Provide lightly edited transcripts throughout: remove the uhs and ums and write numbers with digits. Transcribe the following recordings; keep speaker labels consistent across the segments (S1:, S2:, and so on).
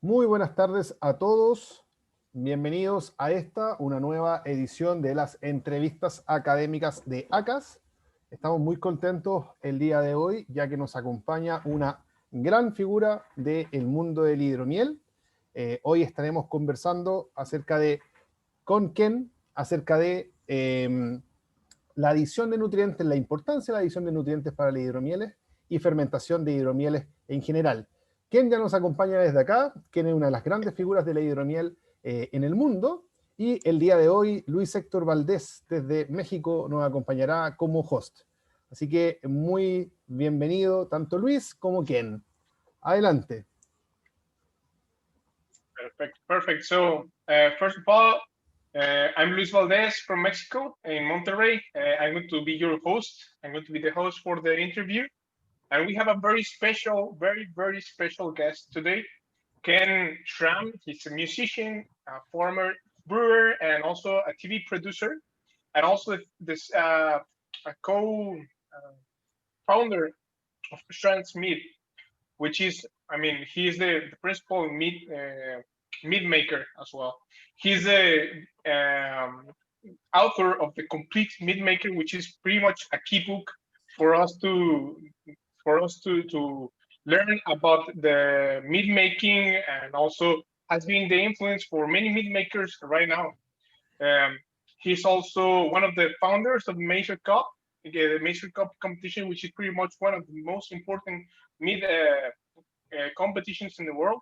S1: Muy buenas tardes a todos. Bienvenidos a una nueva edición de las entrevistas académicas de ACAS. Estamos muy contentos el día de hoy, ya que nos acompaña una gran figura del mundo del hidromiel. Hoy estaremos conversando con Ken acerca de la adición de nutrientes, la importancia de la adición de nutrientes para los hidromieles y fermentación de hidromieles en general. Ken ya nos acompaña desde acá, Ken es una de las grandes figuras de la hidromiel en el mundo, y el día de hoy Luis Héctor Valdés desde México nos acompañará como host. Así que muy bienvenido tanto Luis como Ken. Adelante.
S2: Perfect. So, first of all, I'm Luis Valdez from Mexico in Monterrey. I'm going to be your host. I'm going to be the host for the interview. And we have a very special, very special guest today, Ken Schramm. He's a musician, a former brewer, and also a TV producer, and also this a co-founder of Schramm Meat, which is, I mean, he is the principal meat maker as well. He's the author of the Complete Meat Maker, which is pretty much a key book for us to learn about the meat making, and also has been the influence for many meat makers right now. He's also one of the founders of Major Cup, the Major Cup competition, which is pretty much one of the most important meat competitions in the world.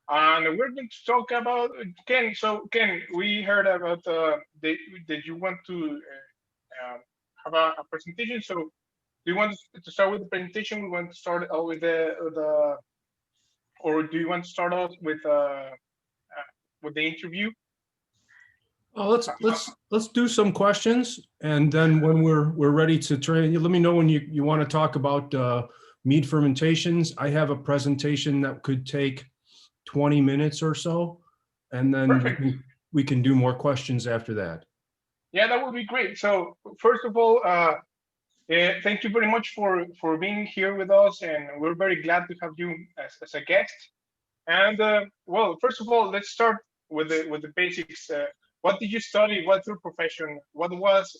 S2: And we're going to talk about Ken. So, Ken, we heard about that you want to have a presentation. So, do you want to start with the presentation? We want to start out with the, or do you want to start out with the interview?
S3: Let's do some questions, and then when we're ready to train, let me know when you want to talk about mead fermentations. I have a presentation that could take 20 minutes or so, and then we can do more questions after that.
S2: Yeah, that would be great. So first of all, thank you very much for being here with us, and we're very glad to have you as a guest. And well, first of all, let's start with the basics. What did you study? What's your profession? What was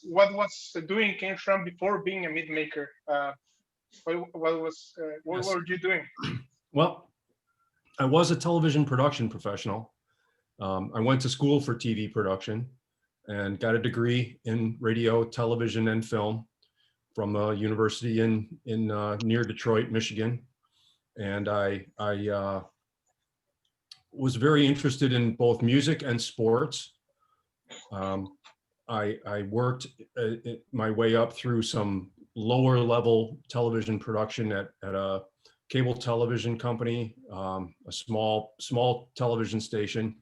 S2: doing Ken Schramm before being a meat maker? What were you doing?
S3: Well, I was a television production professional. I went to school for TV production and got a degree in radio, television, and film from a university in near Detroit, Michigan. And I was very interested in both music and sports. I worked my way up through some lower level television production at a cable television company, a small television station,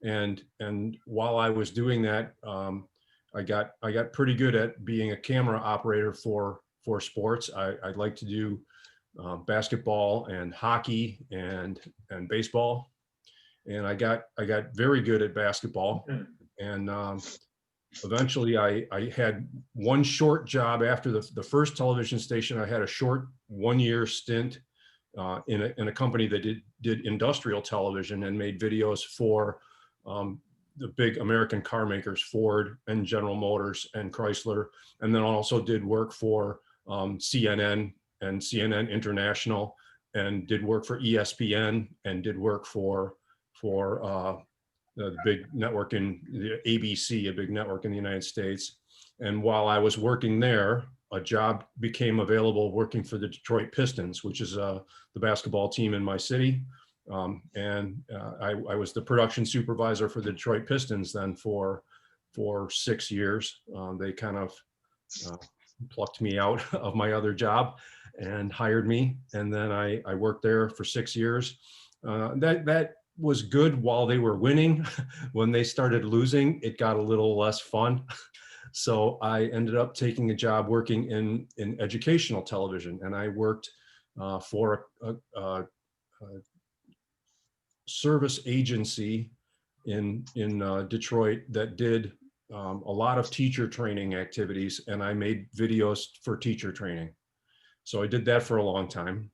S3: and while I was doing that, I got pretty good at being a camera operator for sports. I'd like to do basketball and hockey and baseball, and I got very good at basketball. And eventually I had one short job after the first television station. I had a short 1-year stint in a company that did industrial television and made videos for the big American car makers, Ford and General Motors and Chrysler, and then also did work for CNN and CNN International, and did work for ESPN, and did work for the big network in the ABC, a big network in the United States. And while I was working there, a job became available working for the Detroit Pistons, which is the basketball team in my city. I was the production supervisor for the Detroit Pistons then for 6 years. They kind of plucked me out of my other job and hired me. And then I worked there for 6 years. That was good while they were winning. When they started losing, it got a little less fun. So I ended up taking a job working in educational television, and I worked for a service agency in Detroit that did a lot of teacher training activities, and I made videos for teacher training. So I did that for a long time.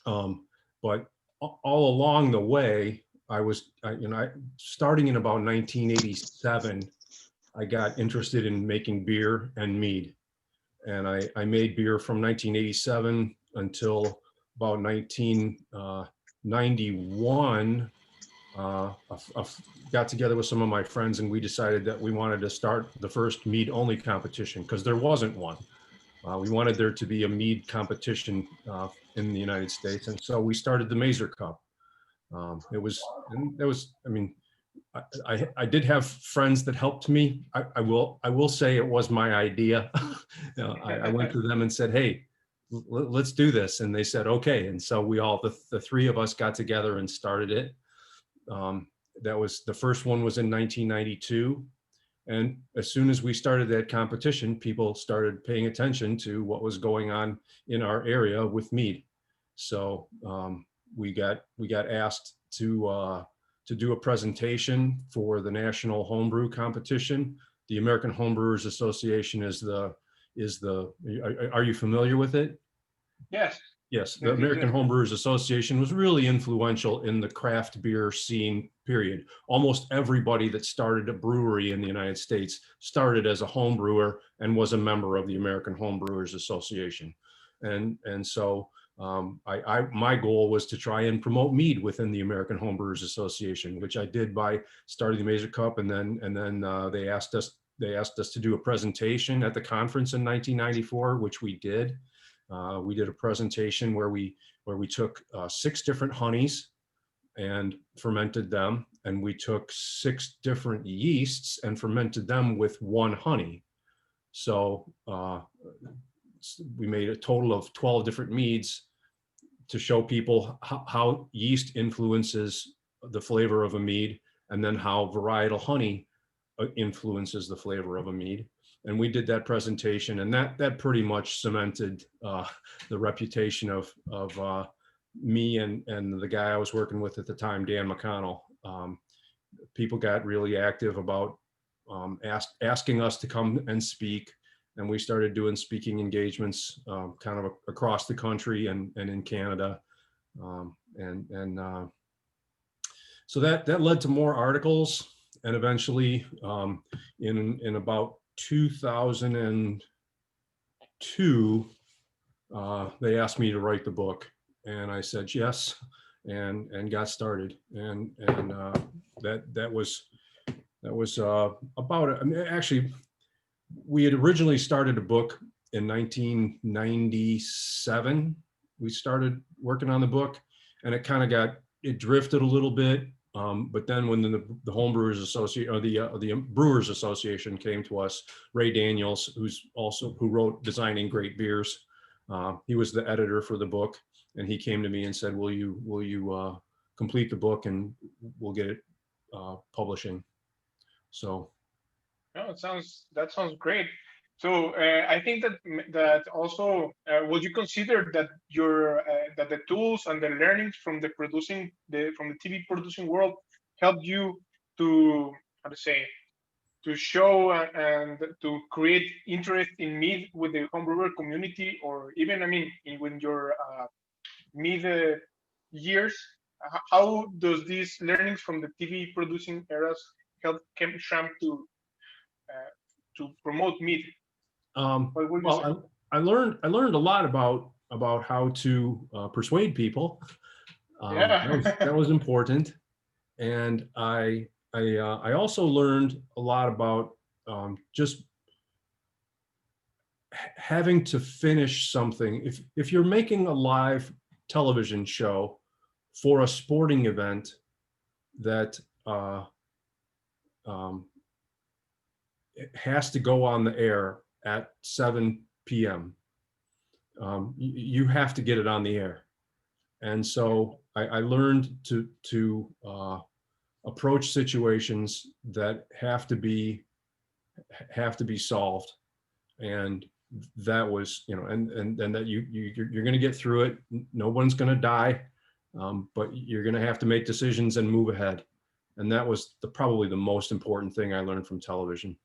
S3: But all along the way, starting in about 1987, I got interested in making beer and mead. And I made beer from 1987 until about 1991. I got together with some of my friends and we decided that we wanted to start the first mead only competition because there wasn't one. We wanted there to be a mead competition in the United States. And so we started the Mazer Cup. I did have friends that helped me. I will say it was my idea. I went to them and said, hey, let's do this. And they said, okay. And so we all, the three of us got together and started it. That was, the first one was in 1992. And as soon as we started that competition, people started paying attention to what was going on in our area with mead. So we got asked to do a presentation for the National Homebrew Competition. The American Homebrewers Association are you familiar with it?
S2: Yes.
S3: Yes, the American Homebrewers Association was really influential in the craft beer scene, period. Almost everybody that started a brewery in the United States started as a home brewer and was a member of the American Homebrewers Association. And so my goal was to try and promote mead within the American Homebrewers Association, which I did by starting the Mazer Cup, and then they asked us to do a presentation at the conference in 1994, which we did. We did a presentation where we took 6 different honeys and fermented them, and we took 6 different yeasts and fermented them with 1 honey. So we made a total of 12 different meads to show people how yeast influences the flavor of a mead, and then how varietal honey influences the flavor of a mead. And we did that presentation, and that pretty much cemented the reputation of me and the guy I was working with at the time, Dan McConnell. People got really active about asking us to come and speak, and we started doing speaking engagements kind of across the country and in Canada. So that led to more articles, and eventually in about 2002, they asked me to write the book, and I said yes, and got started. And that was about it. I mean, actually, we had originally started a book in 1997. We started working on the book, and it drifted a little bit. But then when the Homebrewers Association, or the Brewers Association came to us, Ray Daniels, who wrote Designing Great Beers, he was the editor for the book, and he came to me and said, will you complete the book and we'll get it publishing. So.
S2: No, that sounds great. So I think that also would you consider that that the tools and the learnings from the TV producing world helped you to to show and to create interest in mead with the homebrewer community, or even when your mead years? How does these learnings from the TV producing eras help Schramm to promote mead?
S3: Well, I learned a lot about how to persuade people. That was important, and I also learned a lot about just having to finish something. If you're making a live television show for a sporting event that it has to go on the air at 7 p.m. You have to get it on the air. And so I learned to approach situations that have to be solved. And that was, and that you're going to get through it. No one's going to die, but you're going to have to make decisions and move ahead. And that was probably the most important thing I learned from television.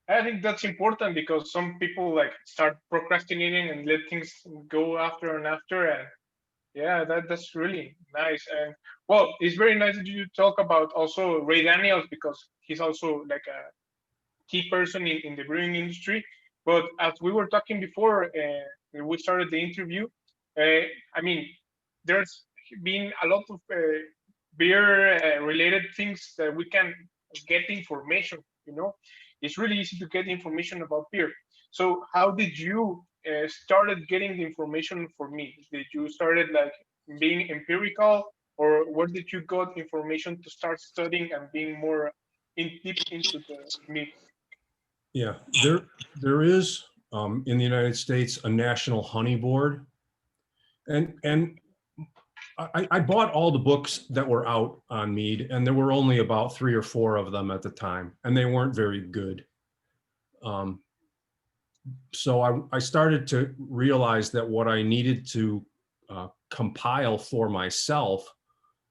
S2: I think that's important because some people start procrastinating and let things go after and after, and Yeah, that's really nice. And well, it's very nice that you talk about also Ray Daniels, because he's also like a key person in the brewing industry. But as we were talking before, we started the interview. I mean, there's been a lot of beer related things that we can get information. You know, it's really easy to get information about beer. So, how did you started getting the information for me? Did you started like being empirical, or where did you got information to start studying and being more in deep into the meat?
S3: Yeah, there is in the United States a national honey board, and I bought all the books that were out on mead, and there were only about 3 or 4 of them at the time, and they weren't very good. So I started to realize that what I needed to compile for myself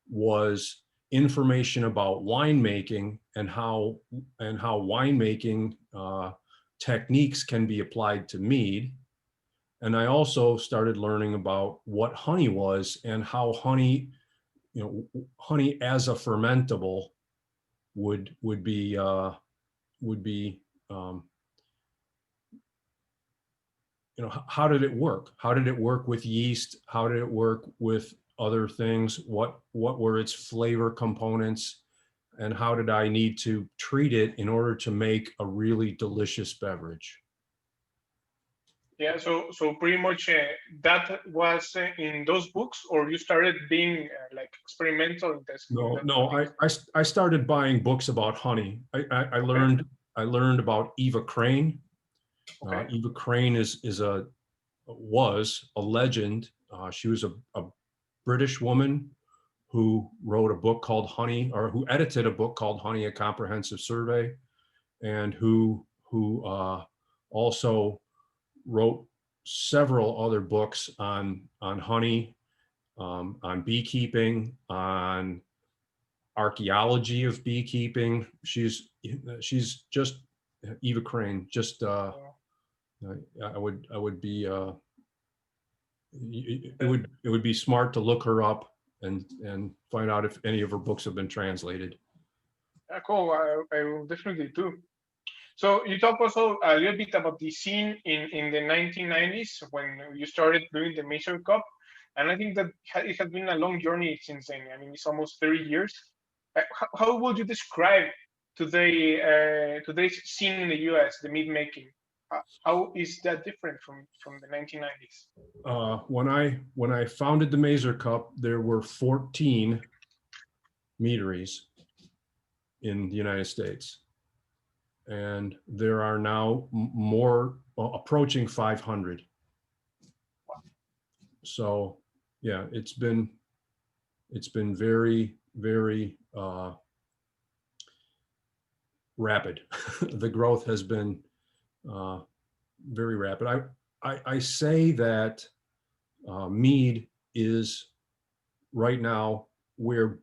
S3: was information about winemaking and how winemaking techniques can be applied to mead. And I also started learning about what honey was and how honey, honey as a fermentable would be how did it work? How did it work with yeast? How did it work with other things? What were its flavor components? And how did I need to treat it in order to make a really delicious beverage?
S2: Yeah, so pretty much that was in those books, or you started being like experimental in this?
S3: No. I started buying books about honey. I learned about Eva Crane.
S2: Okay.
S3: Eva Crane was a legend. She was a British woman who wrote a book called Honey, or who edited a book called Honey: A Comprehensive Survey, and who also wrote several other books on honey, on beekeeping, on archaeology of beekeeping. She's just Eva Crane. Just I would be it would be smart to look her up and find out if any of her books have been translated.
S2: Yeah, cool. I will definitely do. So you talk also a little bit about the scene in the 1990s when you started doing the Major Cup, and I think that it has been a long journey since then. I mean, it's almost 30 years. How would you describe today's scene in the U.S., the mead making? How is that different from the 1990s?
S3: When I founded the Mazer Cup, there were 14 meaderies in the United States, and there are now more, approaching 500. So yeah, it's been very, very rapid. The growth has been very rapid. I say that mead is right now where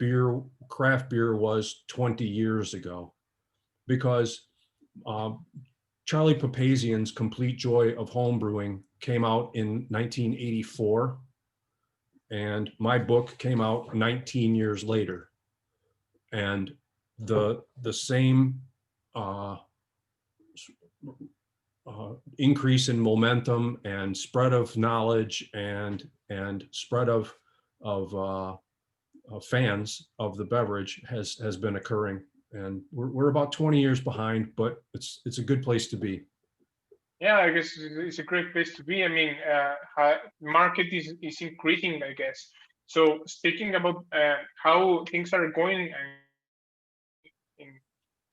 S3: craft beer was 20 years ago, because Charlie Papazian's Complete Joy of Homebrewing came out in 1984, and my book came out 19 years later, and the same increase in momentum and spread of knowledge and spread of fans of the beverage has been occurring, and we're about 20 years behind, but it's a good place to be.
S2: Yeah, I guess it's a great place to be. I mean, market is increasing, I guess. So speaking about how things are going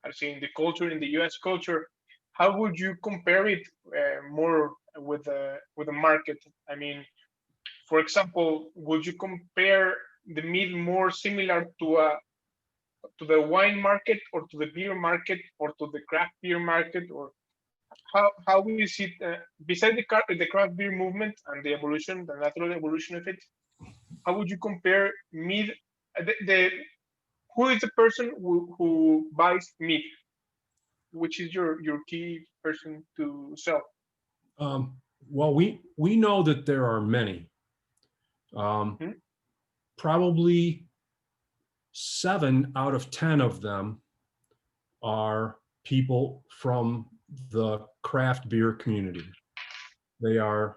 S2: I say in the culture, in the U.S. culture, how would you compare it more with the market? I mean, for example, would you compare the mead more similar to the wine market, or to the beer market, or to the craft beer market, or how is it besides the craft beer movement and the evolution, the natural evolution of it? How would you compare mead? Who is the person who buys mead? Which is your key person to sell?
S3: Well, we know that there are many. Probably 7 out of 10 of them are people from the craft beer community. They are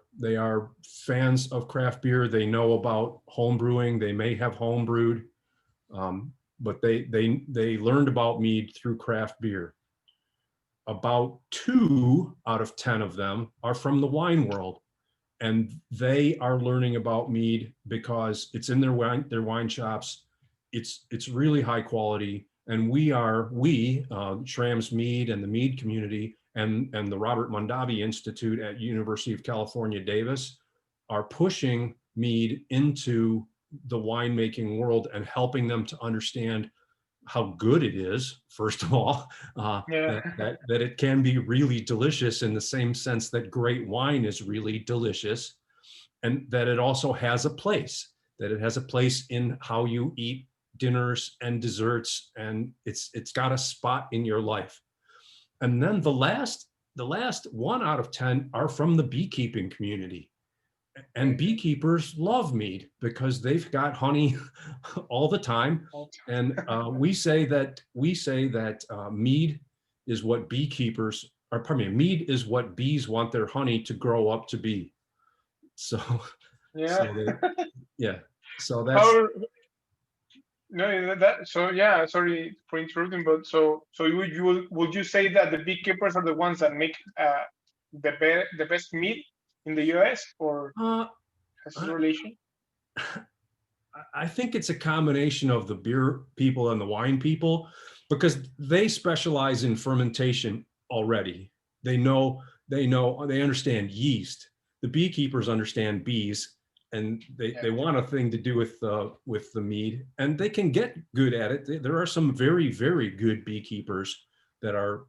S3: fans of craft beer. They know about home brewing. They may have home brewed, but they learned about mead through craft beer. About 2 out of 10 of them are from the wine world, and they are learning about mead because it's in their wine shops. It's really high quality, and we Schramm's Mead and the Mead community and the Robert Mondavi Institute at University of California, Davis are pushing mead into the winemaking world and helping them to understand how good it is, first of all, that it can be really delicious in the same sense that great wine is really delicious, and that it also has a place, that it has a place in how you eat dinners and desserts, and it's got a spot in your life. And then the last 1 out of 10 are from the beekeeping community. And beekeepers love mead because they've got honey all the time. And we say that mead is what mead is what bees want their honey to grow up to be. So, so that's.
S2: Sorry for interrupting, but so would you say that the beekeepers are the ones that make the best mead in the US, or has a relation?
S3: I think it's a combination of the beer people and the wine people, because they specialize in fermentation already. They understand yeast. The beekeepers understand bees, and they want a thing to do with the mead, and they can get good at it. There are some very, very good beekeepers that are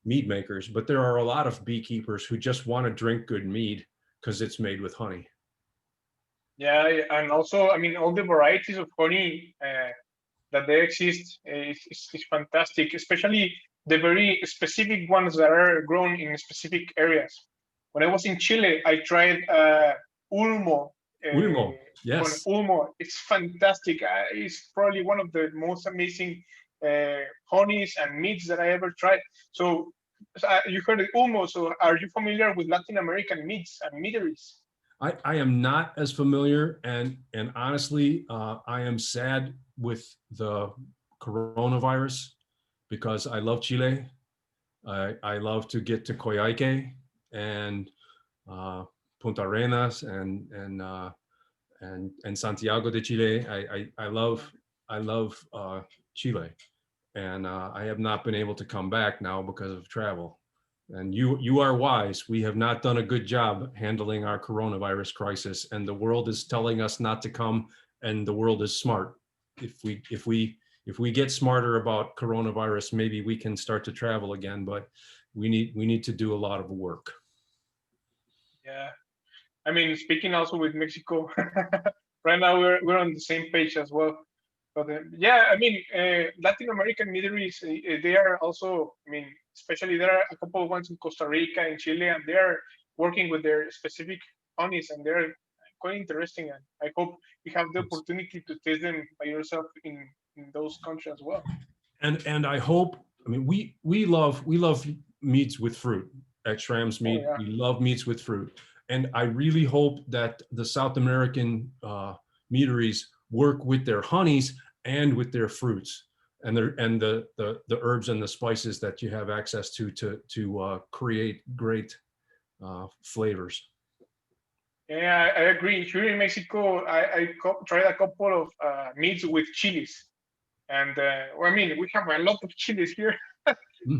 S3: mead makers, but there are a lot of beekeepers who just want to drink good mead because it's made with honey.
S2: Yeah, and also, I mean, all the varieties of honey that they exist is fantastic, especially the very specific ones that are grown in specific areas. When I was in Chile, I tried Ulmo.
S3: Yes.
S2: Ulmo, it's fantastic. It's probably one of the most amazing honeys and meads that I ever tried. So you heard of Ulmo. So are you familiar with Latin American meads and meaderies?
S3: I am not as familiar, and honestly, I am sad with the coronavirus because I love Chile. I love to get to Coyhaique and Punta Arenas and Santiago de Chile. I love Chile, and I have not been able to come back now because of travel. And you are wise. We have not done a good job handling our coronavirus crisis, and the world is telling us not to come, and the world is smart. If we get smarter about coronavirus, maybe we can start to travel again, but we need to do a lot of work.
S2: Yeah. I mean, speaking also with Mexico, right now we're on the same page as well. But yeah, I mean, Latin American meaderies, they are also, I mean, especially there are a couple of ones in Costa Rica and Chile, and they are working with their specific honeys, and they're quite interesting. And I hope you have the opportunity to taste them by yourself in those countries as well.
S3: And I hope, I mean, we love meads with fruit at Schramm's Mead.
S2: Oh, yeah.
S3: We love meads with fruit. And I really hope that the South American meaderies work with their honeys and with their fruits and the herbs and the spices that you have access to create great flavors.
S2: Yeah, I agree. Here in Mexico, I tried a couple of meads with chilies, and I mean, we have a lot of chilies here,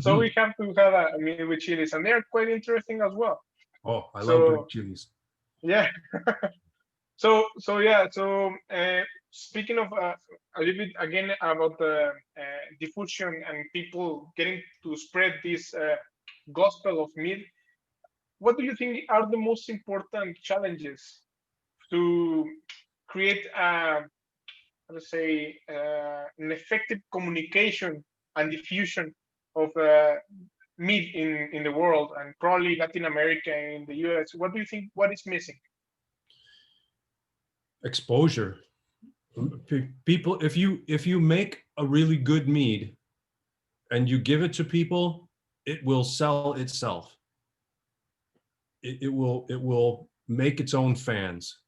S2: so we have to have a mead with chilies, and they're quite interesting as well.
S3: Oh, I love big chilies.
S2: Yeah. So speaking of a little bit again about the diffusion and people getting to spread this gospel of mead, what do you think are the most important challenges to create an effective communication and diffusion of mead in the world, and probably Latin America and in the US? What do you think? What is missing?
S3: Exposure. People, if you make a really good mead and you give it to people, it will sell itself. It will make its own fans.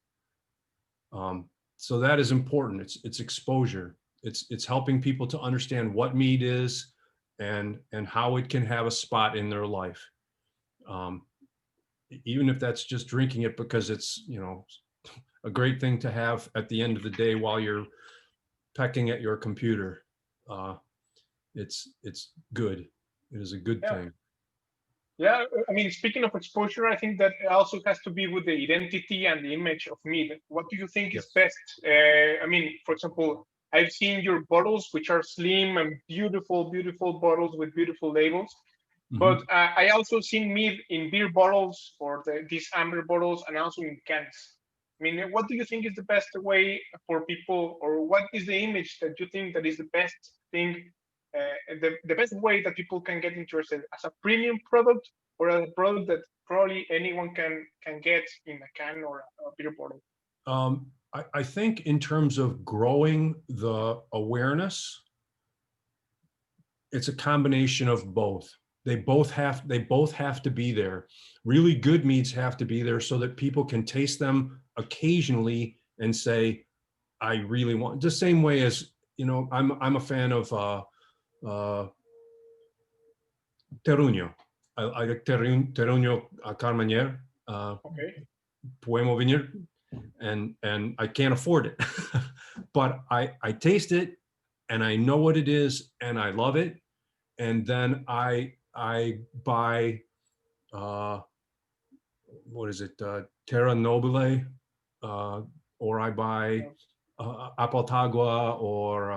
S3: So that is important. It's exposure. It's helping people to understand what mead is and how it can have a spot in their life. Even if that's just drinking it because it's, you know, a great thing to have at the end of the day while you're pecking at your computer. It's good. It is a good thing.
S2: Yeah, I mean, speaking of exposure, I think that also has to be with the identity and the image of mead. What do you think is best? I mean, for example, I've seen your bottles, which are slim and beautiful, beautiful bottles with beautiful labels. But I also seen mead in beer bottles or these amber bottles and also in cans. I mean, what do you think is the best way for people, or what is the image that you think that is the best thing, the best way that people can get interested as a premium product or as a product that probably anyone can get in a can or a beer bottle?
S3: I think in terms of growing the awareness, it's a combination of both. They both have to be there. Really good meads have to be there so that people can taste them occasionally and say, I really want, the same way as, you know, I'm a fan of Terruño. I like Terruño Carmenere, Puemo Vineyard, and I can't afford it. But I taste it and I know what it is and I love it. And then I buy, what is it, Terra Nobile, or I buy Apaltagua or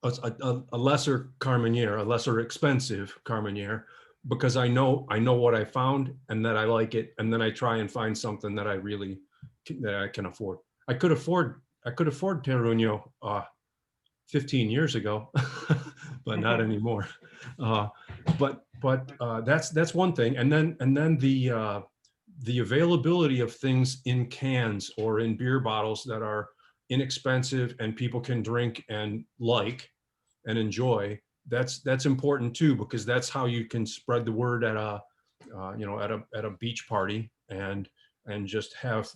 S3: a lesser Carmenere, a lesser expensive Carmenere, because I know what I found and that I like it, and then I try and find something that I can afford. I could afford Terruño 15 years ago, but not anymore. But that's one thing, and then the availability of things in cans or in beer bottles that are inexpensive and people can drink and like and enjoy. That's important too, because that's how you can spread the word at a at a beach party and just have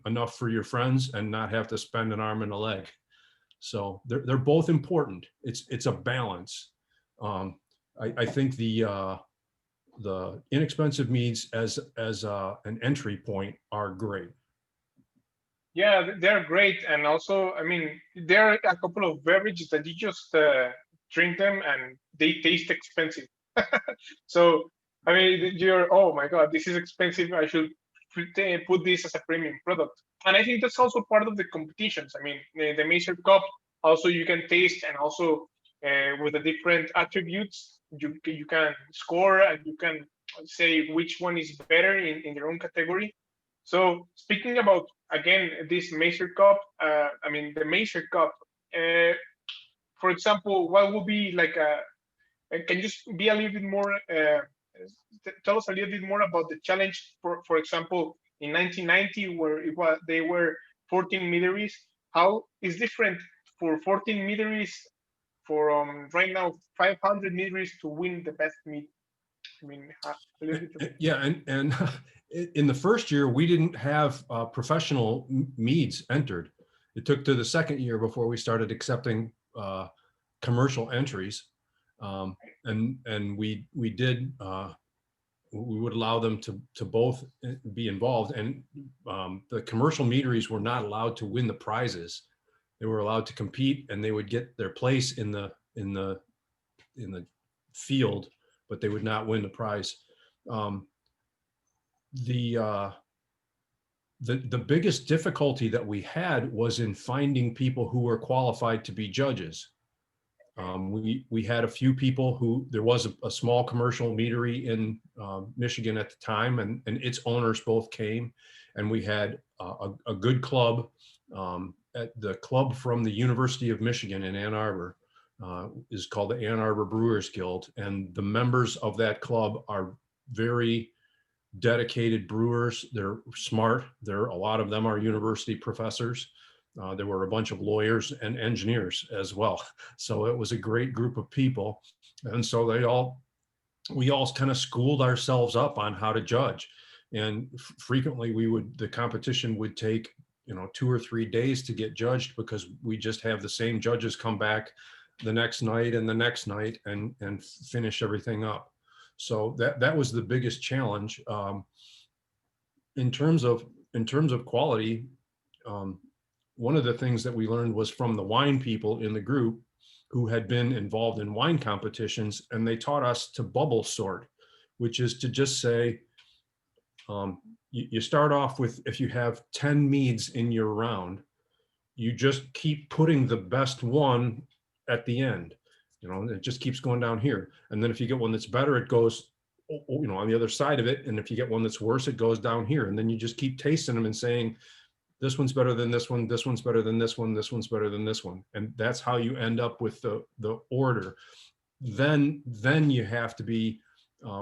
S3: enough for your friends and not have to spend an arm and a leg. So they're both important. It's a balance. I think the inexpensive meads as an entry point are great.
S2: Yeah, they're great. And also, I mean, there are a couple of beverages that you just drink them and they taste expensive. So, I mean, oh my God, this is expensive. I should put this as a premium product. And I think that's also part of the competitions. I mean, the Macer Cup, also you can taste, and also with the different attributes, you can score and you can say which one is better in their own category. So speaking about, again, this Macer Cup, I mean, the Macer Cup, for example, what would be like can you just be a little bit more, tell us a little bit more about the challenge, for example, in 1990, where they were 14 milliliters. How is different for 14 milliliters for right now 500 milliliters to win the best mead? I mean, a little bit.
S3: Yeah, and in the first year, we didn't have professional meads entered. It took to the second year before we started accepting commercial entries, and we did. We would allow them to both be involved, and the commercial meaderies were not allowed to win the prizes. They were allowed to compete, and they would get their place in the field, but they would not win the prize. The biggest difficulty that we had was in finding people who were qualified to be judges. We had a few people who, there was a small commercial meadery in Michigan at the time, and its owners both came, and we had a good club, at the club from the University of Michigan in Ann Arbor, is called the Ann Arbor Brewers Guild, and the members of that club are very dedicated brewers. They're smart. A lot of them are university professors. There were a bunch of lawyers and engineers as well. So it was a great group of people. And so we all kind of schooled ourselves up on how to judge. And frequently the competition would take, 2 or 3 days to get judged, because we just have the same judges come back the next night and the next night and finish everything up. So that was the biggest challenge. In terms of quality, one of the things that we learned was from the wine people in the group who had been involved in wine competitions, and they taught us to bubble sort, which is to just say, you start off with, if you have 10 meads in your round, you just keep putting the best one at the end. It just keeps going down here. And then if you get one that's better, it goes, on the other side of it. And if you get one that's worse, it goes down here. And then you just keep tasting them and saying, this one's better than this one, this one's better than this one, this one's better than this one. And that's how you end up with the order. Then you have to be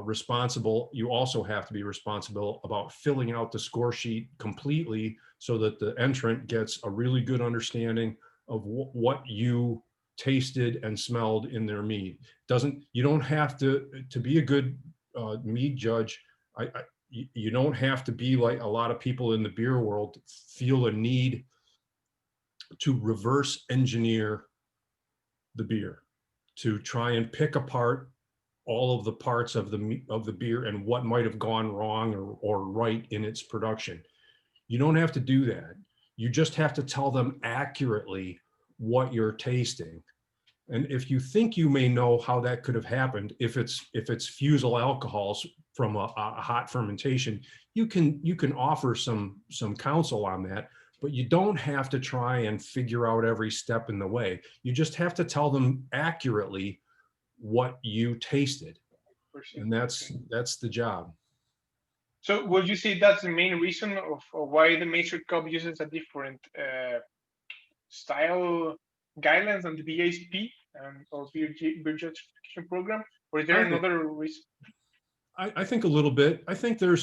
S3: responsible. You also have to be responsible about filling out the score sheet completely, so that the entrant gets a really good understanding of what you tasted and smelled in their mead. You don't have to be a good mead judge. You don't have to be like a lot of people in the beer world feel a need to reverse engineer the beer, to try and pick apart all of the parts of the beer and what might have gone wrong or right in its production. You don't have to do that. You just have to tell them accurately what you're tasting. And if you think you may know how that could have happened, if it's fusel alcohols from a hot fermentation, you can offer some counsel on that, but you don't have to try and figure out every step in the way. You just have to tell them accurately what you tasted, and that's the job.
S2: So would you say that's the main reason of why the Master Cup uses a different style guidelines than the BASP or beer certification program, or is there another reason?
S3: I think a little bit. I think there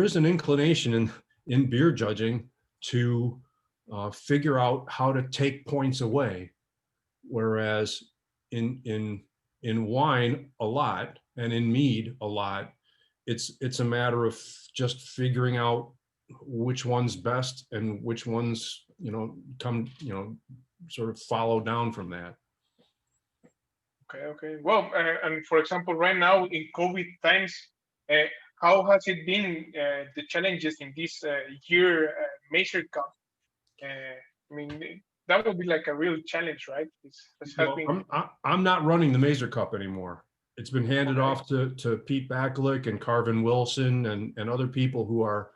S3: is an inclination in beer judging to figure out how to take points away, whereas in wine a lot, and in mead a lot, it's a matter of just figuring out which one's best and which ones come sort of follow down from that.
S2: Okay. Well, and for example, right now in COVID times, how has it been, the challenges in this year Master Cup? I mean, that would be like a real challenge, right?
S3: I'm not running the Master Cup anymore. It's been handed off to Pete Bakalik and Carvin Wilson and other people who are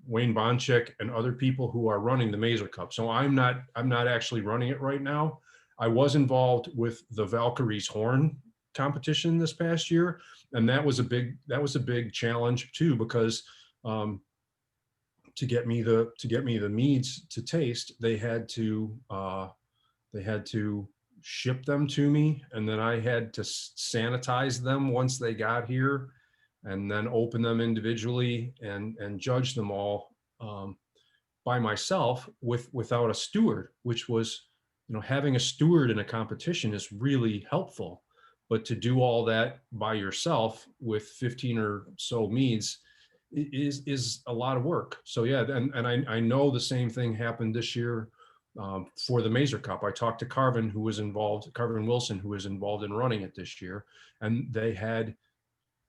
S3: Wayne Bonchik and other people who are running the Master Cup. So I'm not actually running it right now. I was involved with the Valkyrie's Horn competition this past year, and that was a big challenge too, because to get me the meads to taste, they had to ship them to me, and then I had to sanitize them once they got here, and then open them individually and judge them all by myself without a steward, which was, having a steward in a competition is really helpful, but to do all that by yourself with 15 or so meads is a lot of work. So yeah, and I know the same thing happened this year for the Master Cup. I talked to Carvin Wilson, who was involved in running it this year, and they had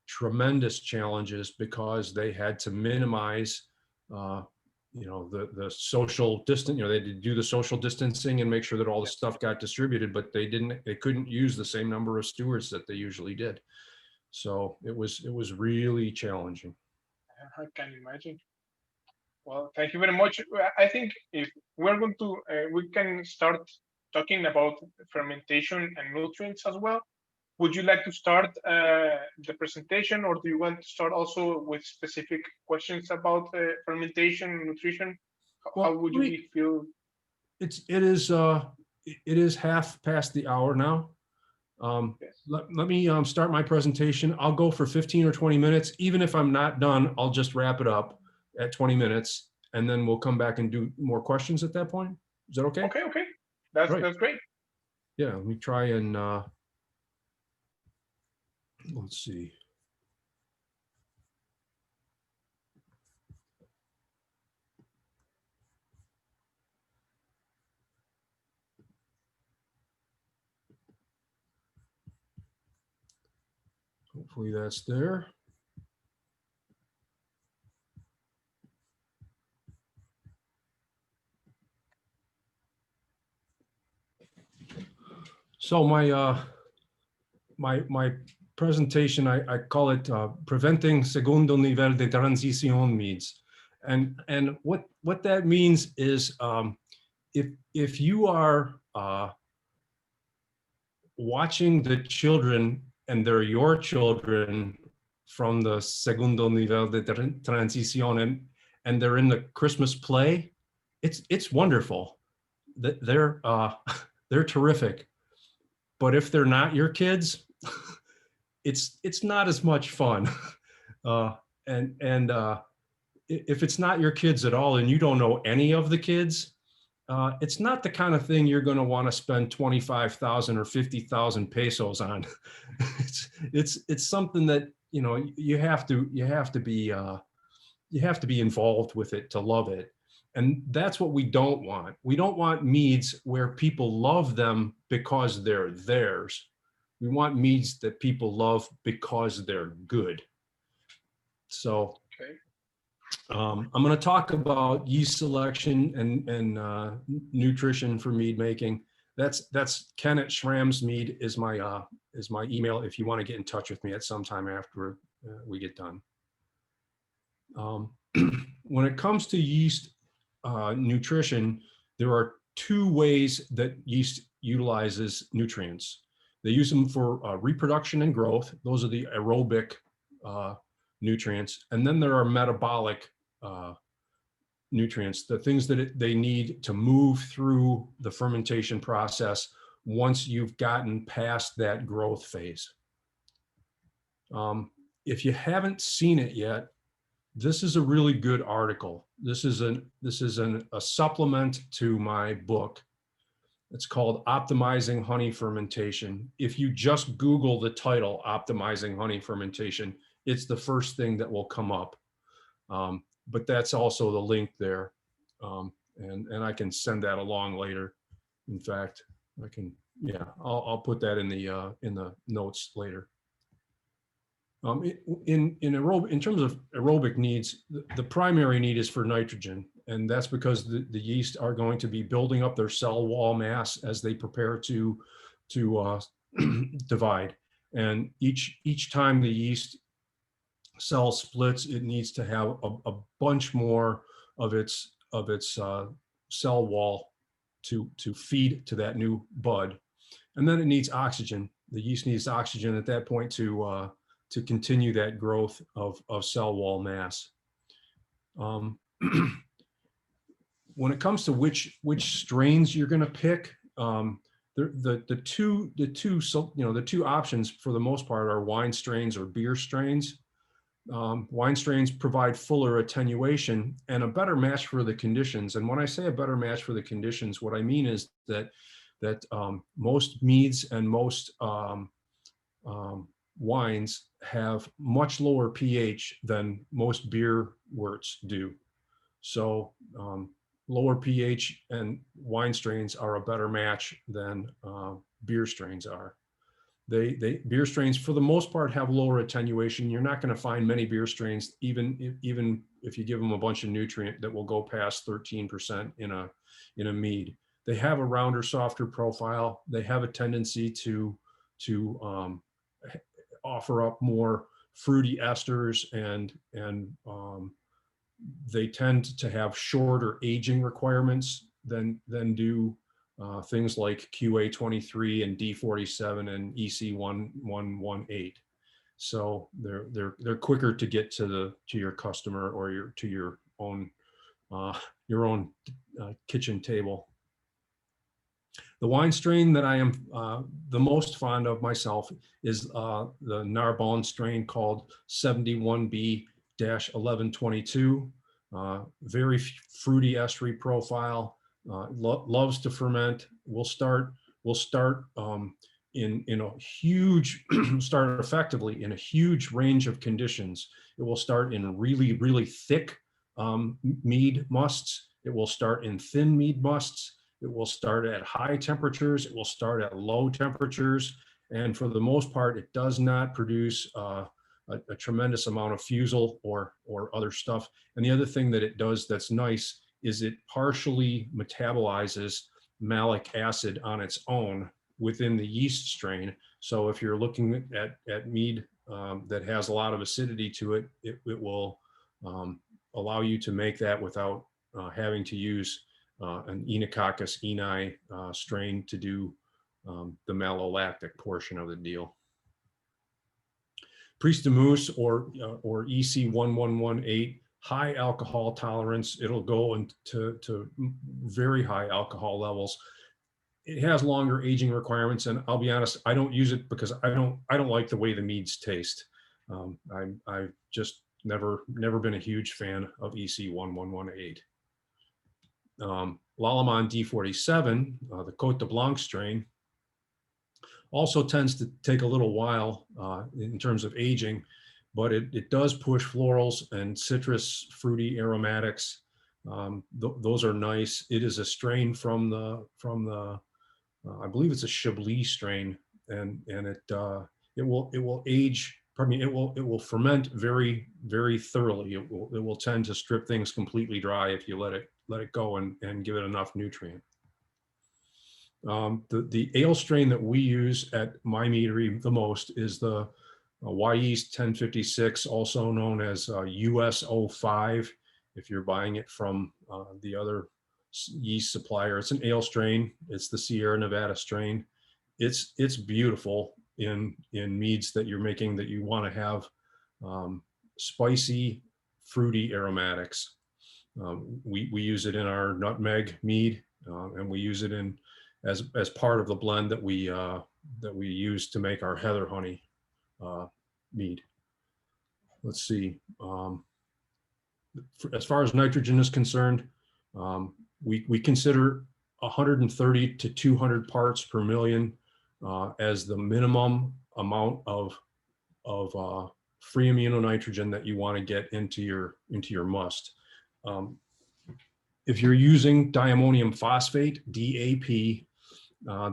S3: tremendous challenges because they had to minimize the social distance. They had to do the social distancing and make sure that all the stuff got distributed, but they couldn't use the same number of stewards that they usually did. So it was really challenging.
S2: I can imagine. Well, thank you very much. I think if we're going to, we can start talking about fermentation and nutrients as well. Would you like to start the presentation, or do you want to start also with specific questions about fermentation and nutrition? How would you feel?
S3: It is half past the hour now.
S2: Yes.
S3: Let me start my presentation. I'll go for 15 or 20 minutes. Even if I'm not done, I'll just wrap it up at 20 minutes, and then we'll come back and do more questions at that point. Is that okay?
S2: Okay, okay. That's great.
S3: Yeah, let me try and let's see. Hopefully that's there. So my presentation, I call it preventing segundo nivel de transición meads, and what that means is if you are watching the children, and they're your children from the segundo nivel de transición, and they're in the Christmas play, it's wonderful. They're they're terrific. But if they're not your kids, it's not as much fun. If it's not your kids at all and you don't know any of the kids, it's not the kind of thing you're going to want to spend 25,000 or 50,000 pesos on. It's something that, you know, you have to be involved with it to love it. And that's what we don't want. We don't want meads where people love them because they're theirs. We want meads that people love because they're good. So
S2: Okay.
S3: I'm going to talk about yeast selection and nutrition for mead making. That's Ken at Schramm's Mead is my email if you want to get in touch with me at some time after we get done. When it comes to yeast nutrition, there are two ways that yeast utilizes nutrients. They use them for reproduction and growth. Those are the aerobic nutrients. And then there are metabolic nutrients, the things that they need to move through the fermentation process once you've gotten past that growth phase. If you haven't seen it yet, this is a really good article. This is a supplement to my book. It's called Optimizing Honey Fermentation. If you just Google the title, Optimizing Honey Fermentation, it's the first thing that will come up. But that's also the link there. And I can send that along later. In fact, I can, yeah, I'll put that in the notes later. In terms of aerobic needs, the primary need is for nitrogen, and that's because the yeast are going to be building up their cell wall mass as they prepare to divide. And each time the yeast cell splits, it needs to have a bunch more of its cell wall to feed to that new bud, and then it needs oxygen. The yeast needs oxygen at that point to continue that growth of cell wall mass. When it comes to which strains you're going to pick, the two options for the most part are wine strains or beer strains. Wine strains provide fuller attenuation and a better match for the conditions. And when I say a better match for the conditions, what I mean is that most meads and most wines have much lower pH than most beer worts do. So lower pH and wine strains are a better match than beer strains are. Beer strains, for the most part, have lower attenuation. You're not going to find many beer strains, even if you give them a bunch of nutrient, that will go past 13% in a mead. They have a rounder, softer profile. They have a tendency to offer up more fruity esters, and they tend to have shorter aging requirements than do things like QA23 and D47 and EC1118. So they're quicker to get to your customer or your own kitchen table. The wine strain that I am the most fond of myself is the Narbonne strain called 71B-1122. Very fruity estery profile, loves to ferment. Will start in a huge, start effectively in a huge range of conditions. It will start in really, really thick mead musts. It will start in thin mead musts. It will start at high temperatures. It will start at low temperatures. And for the most part, it does not produce a tremendous amount of fusel or other stuff. And the other thing that it does that's nice is it partially metabolizes malic acid on its own within the yeast strain. So if you're looking at mead that has a lot of acidity to it, it will allow you to make that without having to use an Enococcus eni strain to do the malolactic portion of the deal. Priest de Moose or EC1118, high alcohol tolerance. It'll go into very high alcohol levels. It has longer aging requirements, and I'll be honest, I don't use it because I don't like the way the meads taste. I've just never been a huge fan of EC1118. Lallemand D47, the Côte de Blanc strain, also tends to take a little while in terms of aging, but it does push florals and citrus, fruity aromatics. Those are nice. It is a strain from the I believe it's a Chablis strain, and it will age. Pardon me. It will ferment very, very thoroughly. It will tend to strip things completely dry if you let it go and give it enough nutrient. The ale strain that we use at my meadery the most is the Wyeast 1056, also known as US 05. If you're buying it from the other yeast supplier, it's an ale strain. It's the Sierra Nevada strain. It's beautiful in meads that you're making that you want to have spicy, fruity aromatics. We use it in our nutmeg mead, and we use it in as part of the blend that we use to make our heather honey mead. Let's see. As far as nitrogen is concerned, we consider 130 to 200 parts per million as the minimum amount of free amino nitrogen that you want to get into your must. If you're using diammonium phosphate, DAP,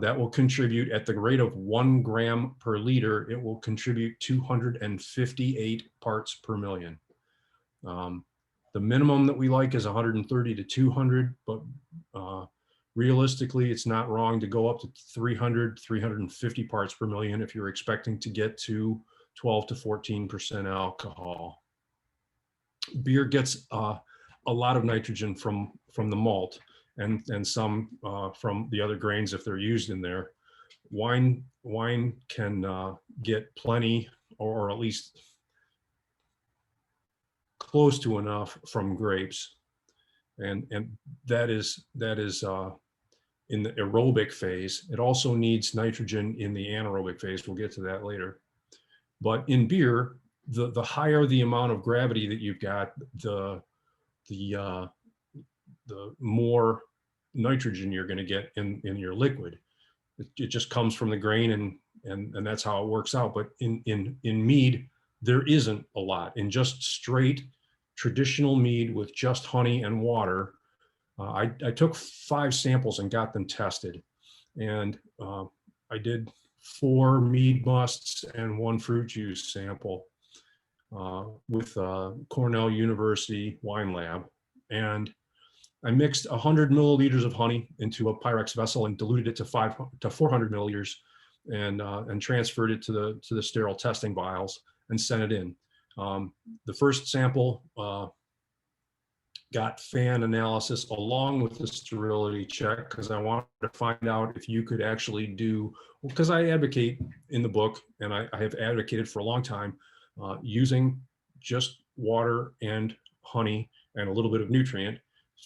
S3: that will contribute at the rate of 1 gram per liter. It will contribute 258 parts per million. The minimum that we like is 130 to 200, but realistically, it's not wrong to go up to 300, 350 parts per million if you're expecting to get to 12 to 14% alcohol. Beer gets a lot of nitrogen from the malt and some from the other grains if they're used in there. Wine can get plenty, or at least close to enough, from grapes, and that is in the aerobic phase. It also needs nitrogen in the anaerobic phase. We'll get to that later. But in beer, the higher the amount of gravity that you've got, the more nitrogen you're going to get in your liquid. It just comes from the grain, and that's how it works out. But in mead, there isn't a lot. In just straight traditional mead with just honey and water, I took 5 samples and got them tested, and I did 4 mead musts and 1 fruit juice sample with Cornell University Wine Lab, and I mixed 100 milliliters of honey into a Pyrex vessel and diluted it to 400 milliliters, and transferred it to the sterile testing vials and sent it in. The first sample got fan analysis along with the sterility check, because I wanted to find out if you could actually do, because I advocate in the book, and I have advocated for a long time, using just water and honey and a little bit of nutrient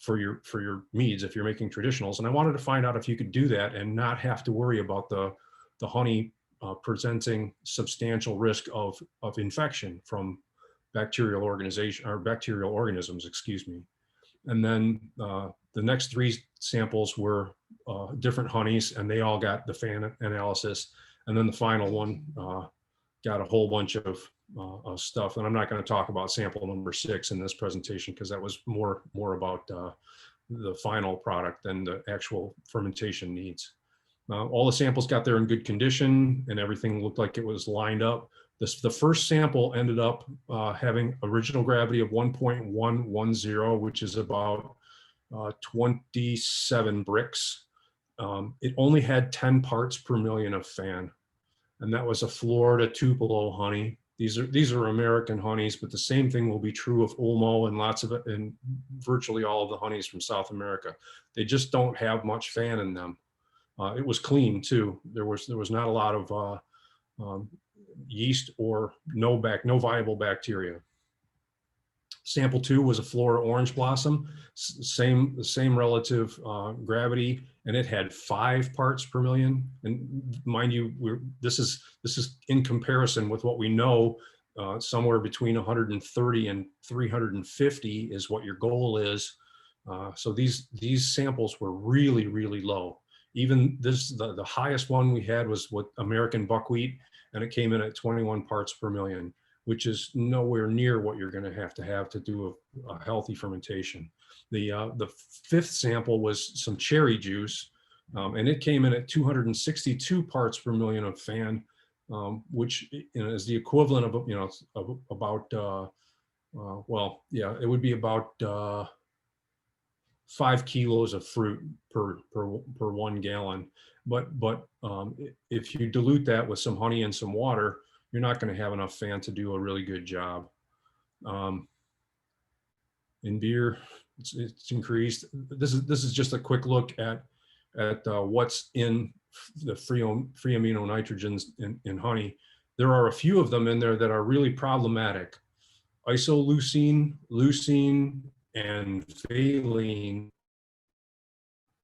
S3: for your meads if you're making traditionals. And I wanted to find out if you could do that and not have to worry about the honey presenting substantial risk of infection from bacterial organisms, excuse me. And then the next 3 samples were different honeys, and they all got the FAN analysis. And then the final one got a whole bunch of stuff. And I'm not going to talk about sample number 6 in this presentation, because that was more about the final product than the actual fermentation needs. All the samples got there in good condition, and everything looked like it was lined up. The first sample ended up having original gravity of 1.110, which is about 27 bricks. It only had 10 parts per million of FAN, and that was a Florida Tupelo honey. These are American honeys, but the same thing will be true of Ulmo and virtually all of the honeys from South America. They just don't have much FAN in them. It was clean too. There was not a lot of yeast or no viable bacteria. Sample 2 was a Florida orange blossom, the same relative gravity, and it had 5 parts per million. And mind you, this is in comparison with what we know, somewhere between 130 and 350 is what your goal is. So these samples were really, really low. Even the highest one we had was what American buckwheat, and it came in at 21 parts per million, which is nowhere near what you're going to have to do a healthy fermentation. The 5th sample was some cherry juice, and it came in at 262 parts per million of FAN, which is the equivalent of about it would be about 5 kilos of fruit per 1 gallon. But if you dilute that with some honey and some water, you're not going to have enough FAN to do a really good job. In beer, it's increased. This is just a quick look at what's in the free amino nitrogens in honey. There are a few of them in there that are really problematic. Isoleucine, leucine, and valine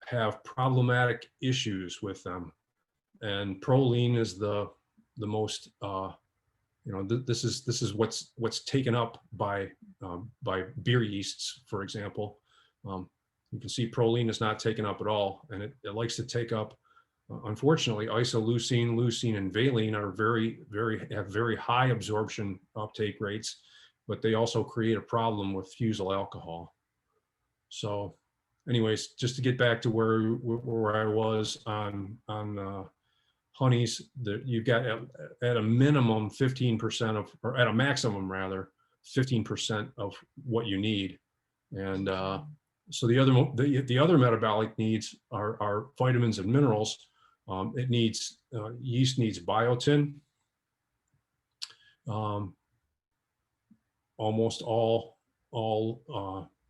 S3: have problematic issues with them, and proline is the most this is what's taken up by beer yeasts, for example. You can see proline is not taken up at all, and it likes to take up, unfortunately, isoleucine, leucine, and valine are have very high absorption uptake rates, but they also create a problem with fusel alcohol. So anyways, just to get back to where I was on honeys, that you've got at a minimum 15% of, or at a maximum rather, 15% of what you need. And so the other metabolic needs are vitamins and minerals. Yeast needs biotin. Almost all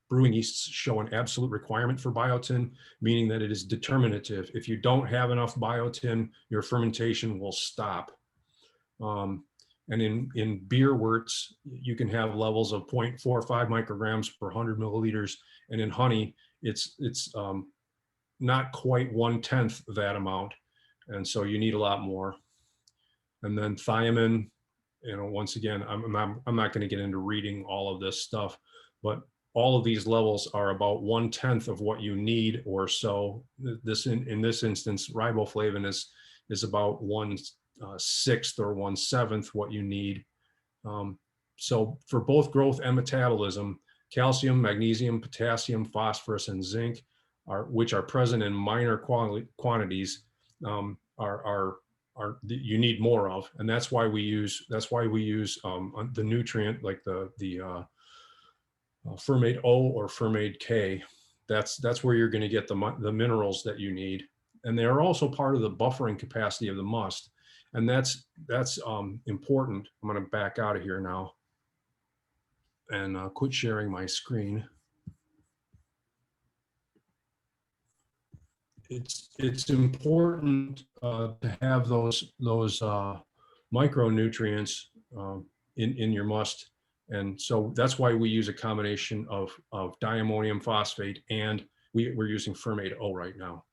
S3: brewing yeasts show an absolute requirement for biotin, meaning that it is determinative. If you don't have enough biotin, your fermentation will stop. And in beer worts, you can have levels of 0.45 micrograms per 100 milliliters. And in honey, it's not quite 1/10 that amount. And so you need a lot more. And then thiamine, once again, I'm not going to get into reading all of this stuff, but all of these levels are about 1/10 of what you need or so. In this instance, riboflavin is about 1/6 or 1/7 what you need. So for both growth and metabolism, calcium, magnesium, potassium, phosphorus, and zinc, which are present in minor quantities, you need more of, and that's why we use the nutrient like the Fermate O or Fermate K. That's where you're going to get the minerals that you need, and they are also part of the buffering capacity of the must, and that's important. I'm going to back out of here now and quit sharing my screen. It's important to have those micronutrients in your must, And so that's why we use a combination of diammonium phosphate, and we're using Fermate O right now.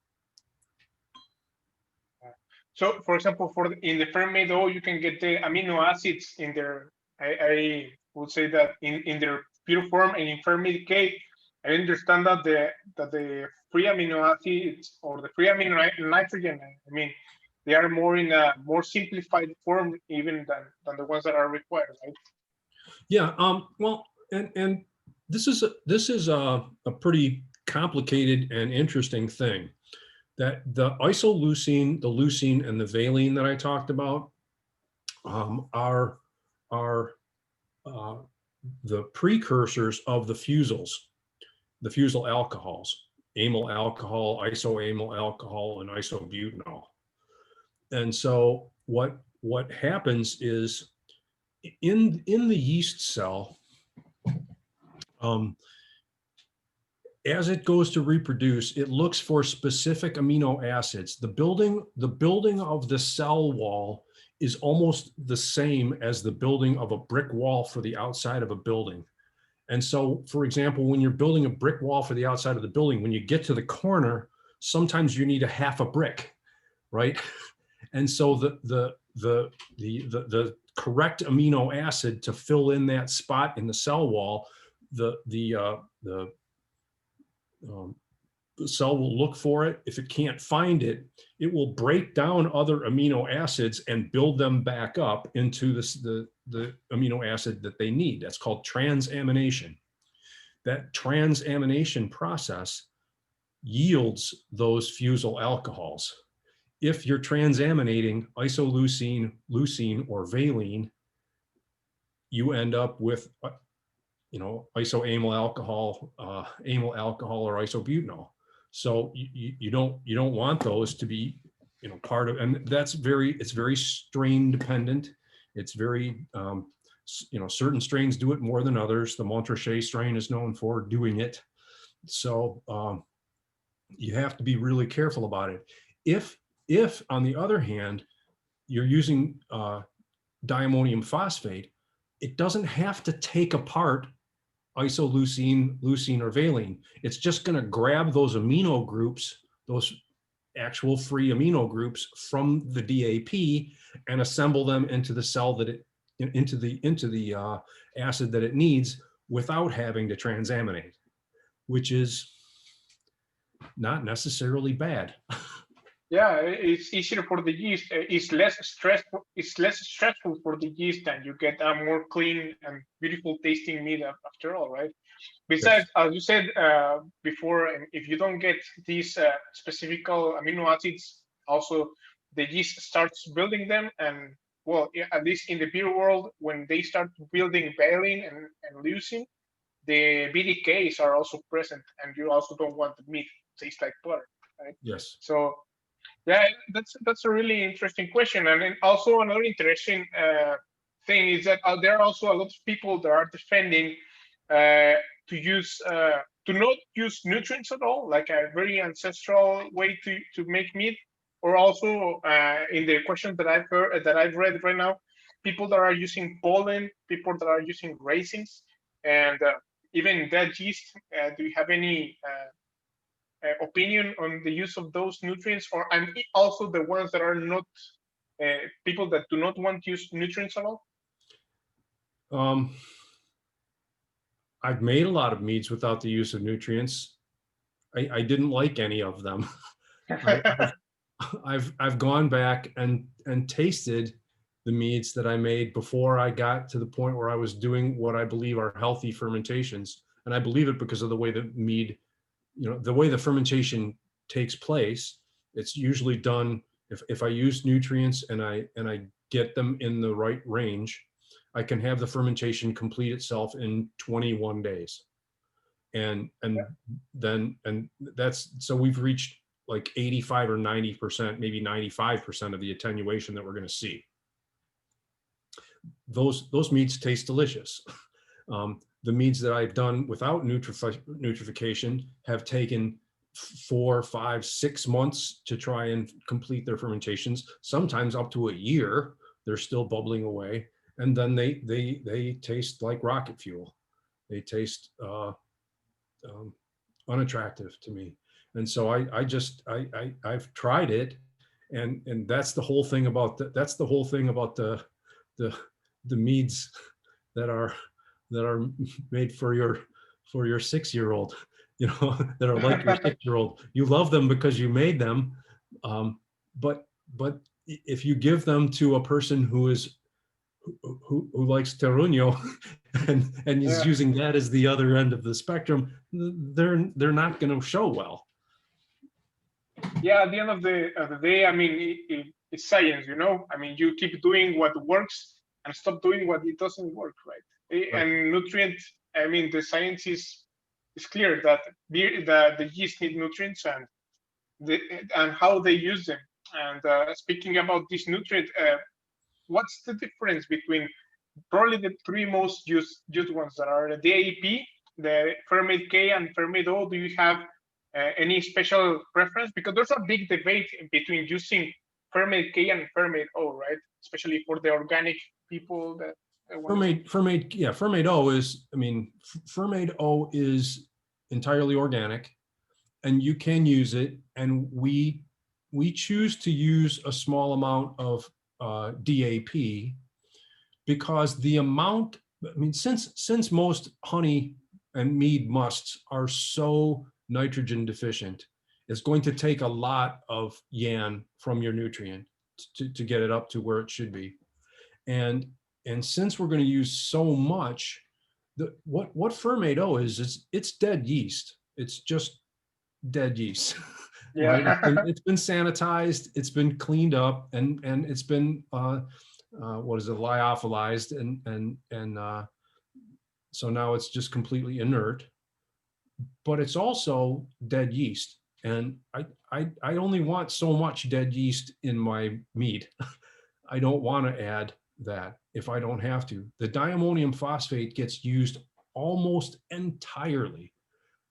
S2: So, for example, in the Fermate O, you can get the amino acids in there. I would say that in their pure form, and in Fermate K, I understand that the free amino acids or the free amino nitrogen, I mean, they are more in a more simplified form even than the ones that are required, right?
S3: Yeah. Well, and this is a pretty complicated and interesting thing. That the isoleucine, the leucine, and the valine that I talked about are the precursors of the fusel alcohols, amyl alcohol, isoamyl alcohol, and isobutanol. And so what happens is in the yeast cell, as it goes to reproduce, it looks for specific amino acids. The building of the cell wall is almost the same as the building of a brick wall for the outside of a building. And so, for example, when you're building a brick wall for the outside of the building, when you get to the corner, sometimes you need a half a brick, right? And so the correct amino acid to fill in that spot in the cell wall, the cell will look for it. If it can't find it, it will break down other amino acids and build them back up into the amino acid that they need. That's called transamination. That transamination process yields those fusel alcohols. If you're transaminating isoleucine, leucine, or valine, you end up with isoamyl alcohol, amyl alcohol, or isobutanol. So you don't want those to be part of, and it's very strain dependent. It's very certain strains do it more than others. The Montrachet strain is known for doing it. So you have to be really careful about it. If on the other hand you're using diammonium phosphate, it doesn't have to take apart isoleucine, leucine, or valine. It's just going to grab those amino groups, those actual free amino groups from the DAP, and assemble them into the cell into the acid that it needs without having to transaminate, which is not necessarily bad.
S2: Yeah, it's easier for the yeast. It's less stressful. It's less stressful for the yeast, and you get a more clean and beautiful tasting meat after all, right? Besides, yes, as you said before, if you don't get these specific amino acids, also the yeast starts building them. And well, at least in the beer world, when they start building valine and leucine, the BDKs are also present, and you also don't want the meat to taste like butter, right?
S3: Yes.
S2: So yeah, that's a really interesting question. And then also another interesting thing is that there are also a lot of people that are defending to not use nutrients at all, like a very ancestral way to make meat. Or also in the questions that I've read right now, people that are using pollen, people that are using raisins, and even dead yeast. Do you have any opinion on the use of those nutrients, and also the ones that are not people that do not want to use nutrients at all?
S3: I've made a lot of meats without the use of nutrients. I didn't like any of them. I've gone back and tasted the meats that I made before I got to the point where I was doing what I believe are healthy fermentations, and I believe it because of the way the mead, the way the fermentation takes place. It's usually done if I use nutrients and I get them in the right range, I can have the fermentation complete itself in 21 days. And that's, so we've reached like 85 or 90%, maybe 95% of the attenuation that we're going to see. Those meats taste delicious. The meads that I've done without nutrification have taken 4, 5, 6 months to try and complete their fermentations, sometimes up to a year. They're still bubbling away. and then they taste like rocket fuel. They taste unattractive to me. And so I've tried it, and that's the whole thing about the meads that are made for your 6-year-old, that are like your 6-year-old. You love them because you made them, but if you give them to a person who likes terruño and is using that as the other end of the spectrum, they're not going to show well.
S2: Yeah, at the end of the day, I mean, it's science, I mean, you keep doing what works and stop doing what it doesn't work, right? And nutrients, I mean, the science is clear that the yeast need nutrients and how they use them. And speaking about this nutrient, what's the difference between probably the three most used ones that are the DAP, the fermate K, and fermate O? Do you have any special preference? Because there's a big debate between using fermate K and fermate O, right? Especially for the organic people that
S3: fermate O is, I mean, fermate O is entirely organic, and you can use it. And we choose to use a small amount of DAP because the amount, I mean, since most honey and mead musts are so nitrogen deficient, it's going to take a lot of yan from your nutrient to get it up to where it should be. And since we're going to use so much, what fermate O is it's dead yeast. It's just dead yeast.
S2: Yeah.
S3: Right? It's been sanitized, it's been cleaned up, and it's been lyophilized, and so now it's just completely inert. But it's also dead yeast, and I only want so much dead yeast in my mead. I don't want to add that if I don't have to. The diammonium phosphate gets used almost entirely. I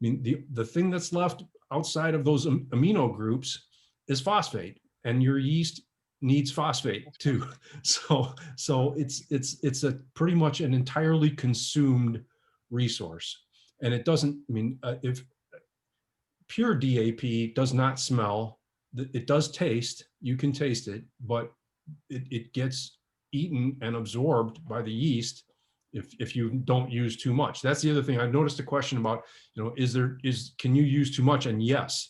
S3: mean, the thing that's left outside of those amino groups is phosphate, and your yeast needs phosphate too. So it's a pretty much an entirely consumed resource. And it doesn't, I mean, if pure DAP does not smell, it does taste, you can taste it, but it gets eaten and absorbed by the yeast if you don't use too much. That's the other thing. I've noticed a question about, can you use too much? And yes,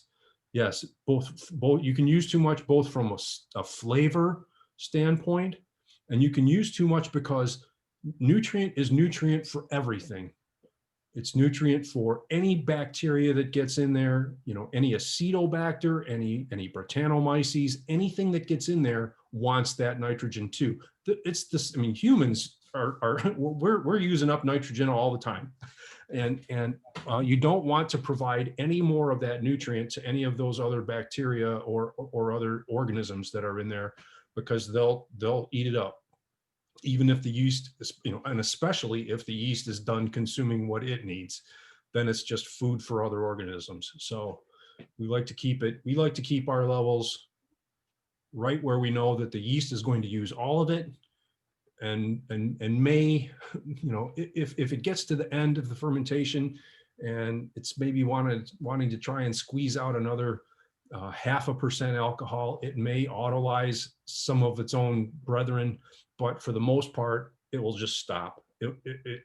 S3: both you can use too much, both from a flavor standpoint, and you can use too much because nutrient is nutrient for everything. It's nutrient for any bacteria that gets in there, any acetobacter, any Brettanomyces, anything that gets in there wants that nitrogen too. It's this, I mean, humans we're using up nitrogen all the time. And you don't want to provide any more of that nutrient to any of those other bacteria or other organisms that are in there, because they'll eat it up. Even if the yeast is, and especially if the yeast is done consuming what it needs, then it's just food for other organisms. So we like to keep our levels right where we know that the yeast is going to use all of it. And may, if it gets to the end of the fermentation and it's maybe wanting to try and squeeze out another 0.5% alcohol, it may autolyze some of its own brethren, but for the most part, it will just stop.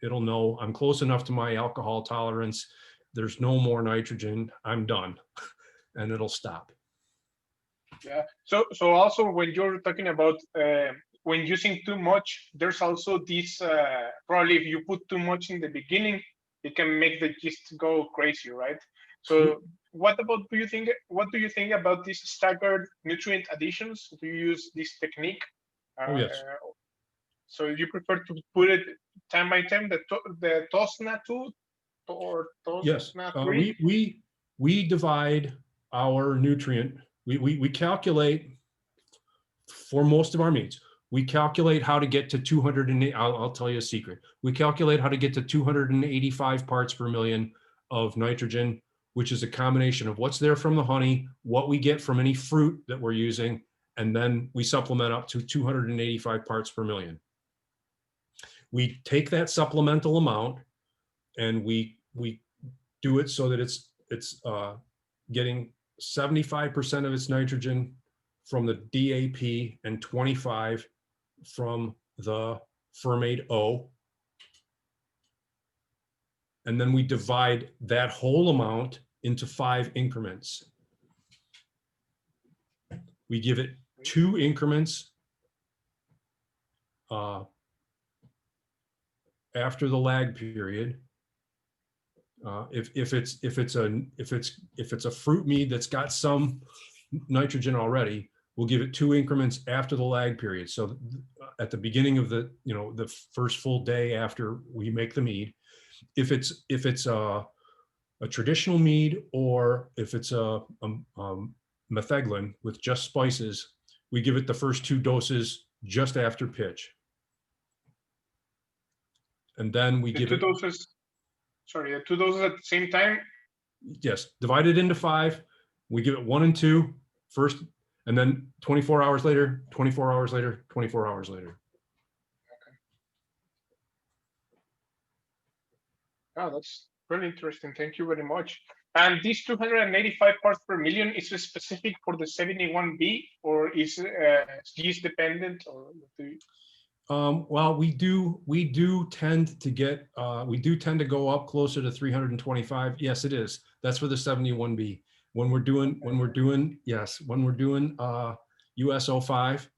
S3: It'll know I'm close enough to my alcohol tolerance. There's no more nitrogen. I'm done, and it'll stop.
S2: Yeah. So also when you're talking about when using too much, there's also this probably if you put too much in the beginning, it can make the yeast go crazy, right? So what do you think about these staggered nutrient additions? Do you use this technique?
S3: Oh, yes.
S2: So you prefer to put it time by time, the TOSNA 2 or TOSNA 3?
S3: Yes. We divide our nutrient. We calculate for most of our meats. We calculate how to get to 208. I'll tell you a secret. We calculate how to get to 285 parts per million of nitrogen, which is a combination of what's there from the honey, what we get from any fruit that we're using, and then we supplement up to 285 parts per million. We take that supplemental amount and we do it so that it's getting 75% of its nitrogen from the DAP and 25 from the fermate O. And then we divide that whole amount into 5 increments. We give it 2 increments after the lag period. If it's a fruit mead that's got some nitrogen already, we'll give it 2 increments after the lag period. So at the beginning of the the first full day after we make the mead. If it's a traditional mead, or if it's a metheglin with just spices, we give it the first 2 doses just after pitch. And then we give it
S2: 2 doses. Sorry, 2 doses at the same time?
S3: Yes, divide it into 5. We give it 1 and 2 first, and then 24 hours later, 24 hours later, 24 hours later.
S2: Okay. Oh, that's really interesting. Thank you very much. And this 285 parts per million is specific for the 71B, or is yeast dependent, or
S3: well, we do tend to get we do tend to go up closer to 325. Yes, it is. That's for the 71B. When we're doing US 05,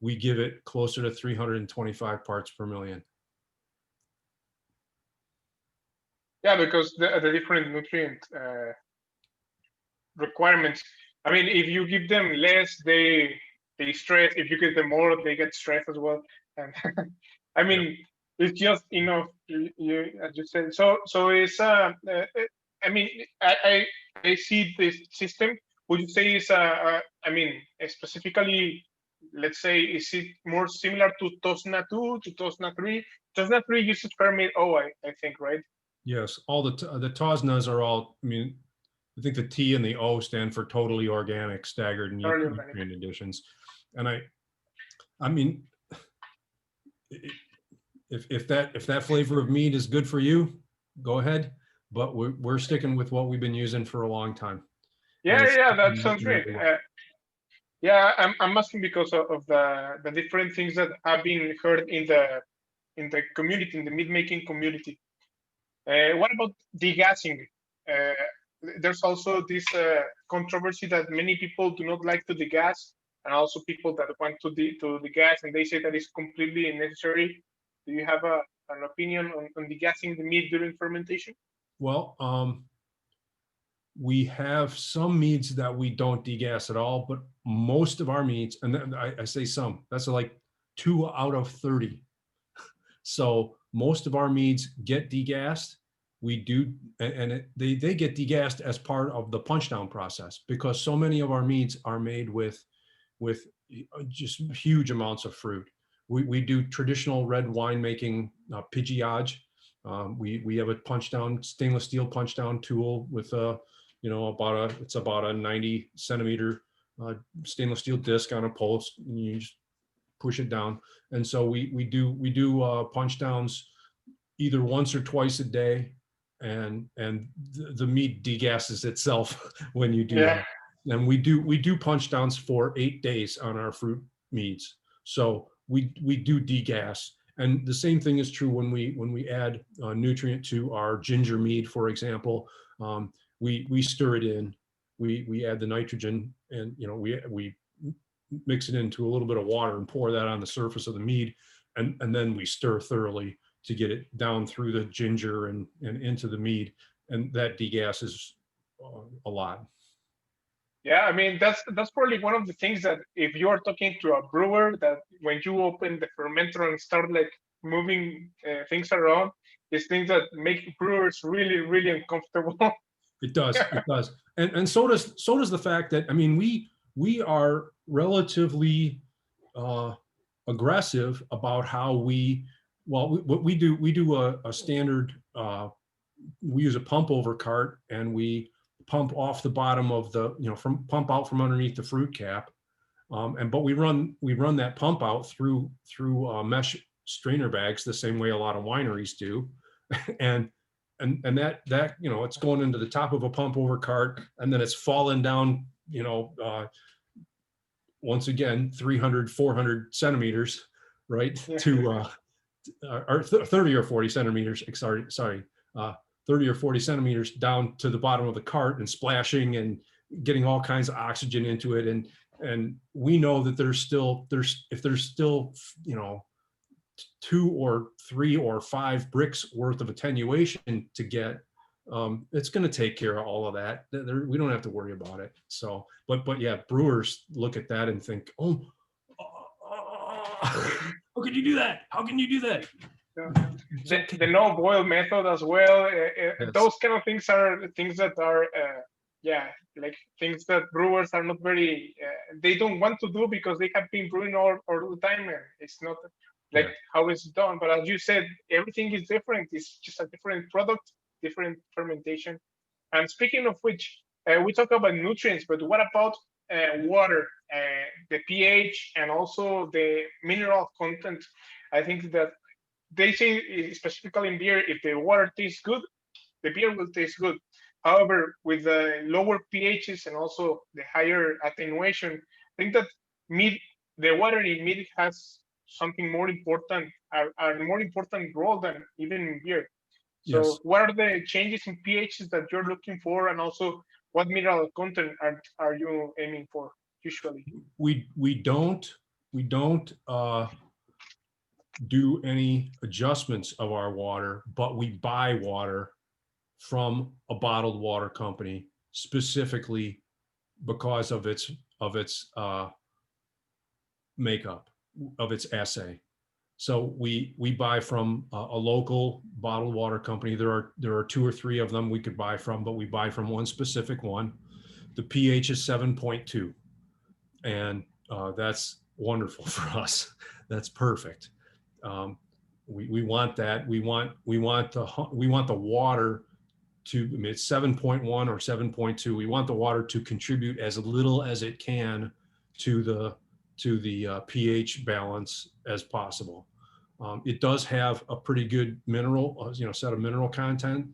S3: we give it closer to 325 parts per million.
S2: Yeah, because the different nutrient requirements. I mean, if you give them less, they stress. If you give them more, they get stressed as well. And I mean, it's just as you said. So it's I mean, I see this system. Would you say it's I mean, specifically, let's say, is it more similar to Tosna 2, to Tosna 3? Tosna 3 uses fermate O, I think, right?
S3: Yes, all the Tosnas are all. I mean, I think the T and the O stand for totally organic staggered nutrient additions, and I mean, if that flavor of mead is good for you, go ahead. But we're sticking with what we've been using for a long time.
S2: Yeah, that sounds great. Yeah, I'm asking because of the different things that have been heard in the community, in the mead making community. What about degassing? There's also this controversy that many people do not like to degas, and also people that want to degas, and they say that it's completely unnecessary. Do you have an opinion on degassing the mead during fermentation?
S3: Well, we have some meads that we don't degas at all, but most of our meads, and I say some, that's like 2 out of 30. So most of our meads get degassed. We do, and they get degassed as part of the punch down process, because so many of our meads are made with just huge amounts of fruit. We do traditional red wine making pigeage. We have a punch down, stainless steel punch down tool with it's about a 90 centimeter stainless steel disc on a post, and you just push it down. And so we do punch downs either once or twice a day, and the mead degasses itself when you do that. And we do punch downs for 8 days on our fruit meads. So we do degas. And the same thing is true when we add nutrient to our ginger mead, for example. We stir it in, we add the nitrogen, and we mix it into a little bit of water and pour that on the surface of the mead, and then we stir thoroughly to get it down through the ginger and into the mead, and that degasses a lot.
S2: Yeah, I mean, that's probably one of the things that if you are talking to a brewer, that when you open the fermenter and start like moving things around, it's things that make brewers really, really uncomfortable.
S3: It does, it does, and so does the fact that, I mean, we are relatively aggressive about how we do a standard. We use a pump over cart, and we pump off the bottom of the, pump out from underneath the fruit cap, but we run that pump out through mesh strainer bags the same way a lot of wineries do. and that, you know, it's going into the top of a pump over cart, and then it's falling down, you know, once again, 300, 400 centimeters, right? To, or 30 or 40 centimeters, sorry, 30 or 40 centimeters down to the bottom of the cart, and splashing and getting all kinds of oxygen into it. And we know that if there's still, you know, 2 or 3 or 5 bricks worth of attenuation to get, it's going to take care of all of that. We don't have to worry about it. So, but yeah, brewers look at that and think, oh, how can you do that? How can you do that?
S2: The no boil method as well. Those kind of things are things that are, like things that brewers are not very, they don't want to do because they have been brewing all the time. It's not like how it's done. But as you said, everything is different. It's just a different product, different fermentation. And speaking of which, we talk about nutrients, but what about water, the pH, and also the mineral content? I think that they say, specifically in beer, if the water tastes good, the beer will taste good. However, with the lower pHs and also the higher attenuation, I think that the water in mead has something more important, a more important role than even in beer. So what are the changes in pHs that you're looking for, and also what mineral content are you aiming for usually?
S3: We don't do any adjustments of our water, but we buy water from a bottled water company specifically because of its makeup, of its assay. So we buy from a local bottled water company. There are 2 or 3 of them we could buy from, but we buy from one specific one. The pH is 7.2, and that's wonderful for us. That's perfect. We want that. We want the water to, I mean, it's 7.1 or 7.2. We want the water to contribute as little as it can to the pH balance as possible. It does have a pretty good mineral, set of mineral content.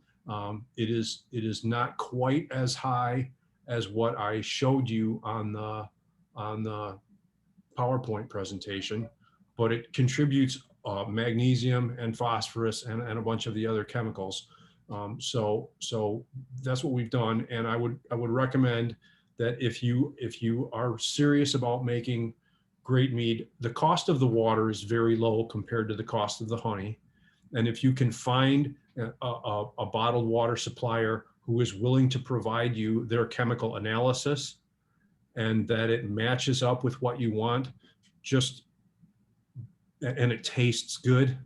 S3: It is not quite as high as what I showed you on the PowerPoint presentation, but it contributes magnesium and phosphorus and a bunch of the other chemicals. So that's what we've done, and I would recommend that if you are serious about making great mead, the cost of the water is very low compared to the cost of the honey, and if you can find a bottled water supplier who is willing to provide you their chemical analysis and that it matches up with what you want, and it tastes good,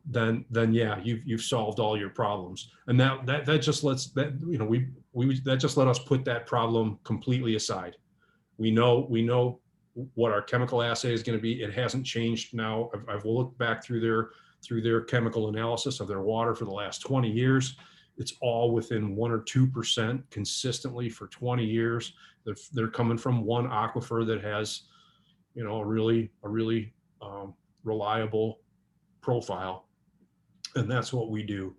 S3: then yeah, you've solved all your problems. And that just lets that just let us put that problem completely aside. We know what our chemical assay is going to be. It hasn't changed now. I've looked back through their chemical analysis of their water for the last 20 years. It's all within 1 or 2% consistently for 20 years. They're coming from one aquifer that has, a really reliable profile, and that's what we do.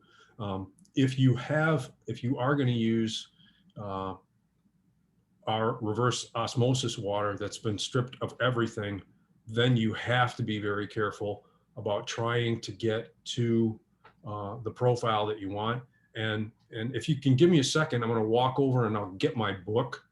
S3: If you are going to use our reverse osmosis water that's been stripped of everything, then you have to be very careful about trying to get to the profile that you want. And if you can give me a second, I'm going to walk over and I'll get my book.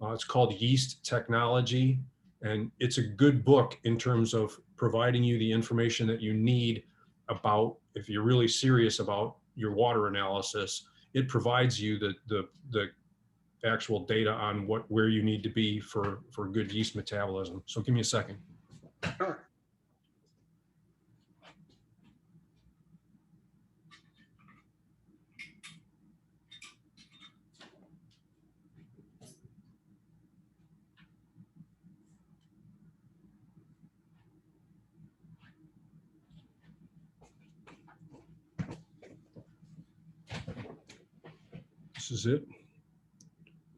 S3: It's called Yeast Technology, and it's a good book in terms of providing you the information that you need about, if you're really serious about your water analysis. It provides you the actual data on where you need to be for good yeast metabolism. So give me a second.
S2: Sure.
S3: This is it.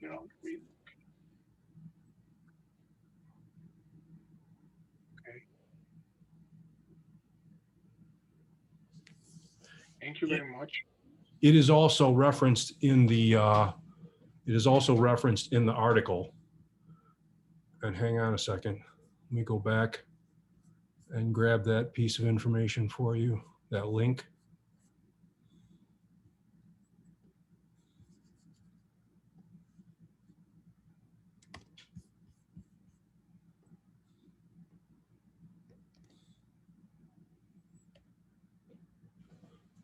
S2: Okay. very much.
S3: It is also referenced in the article. And hang on a second. Let me go back and grab that piece of information for you, that link.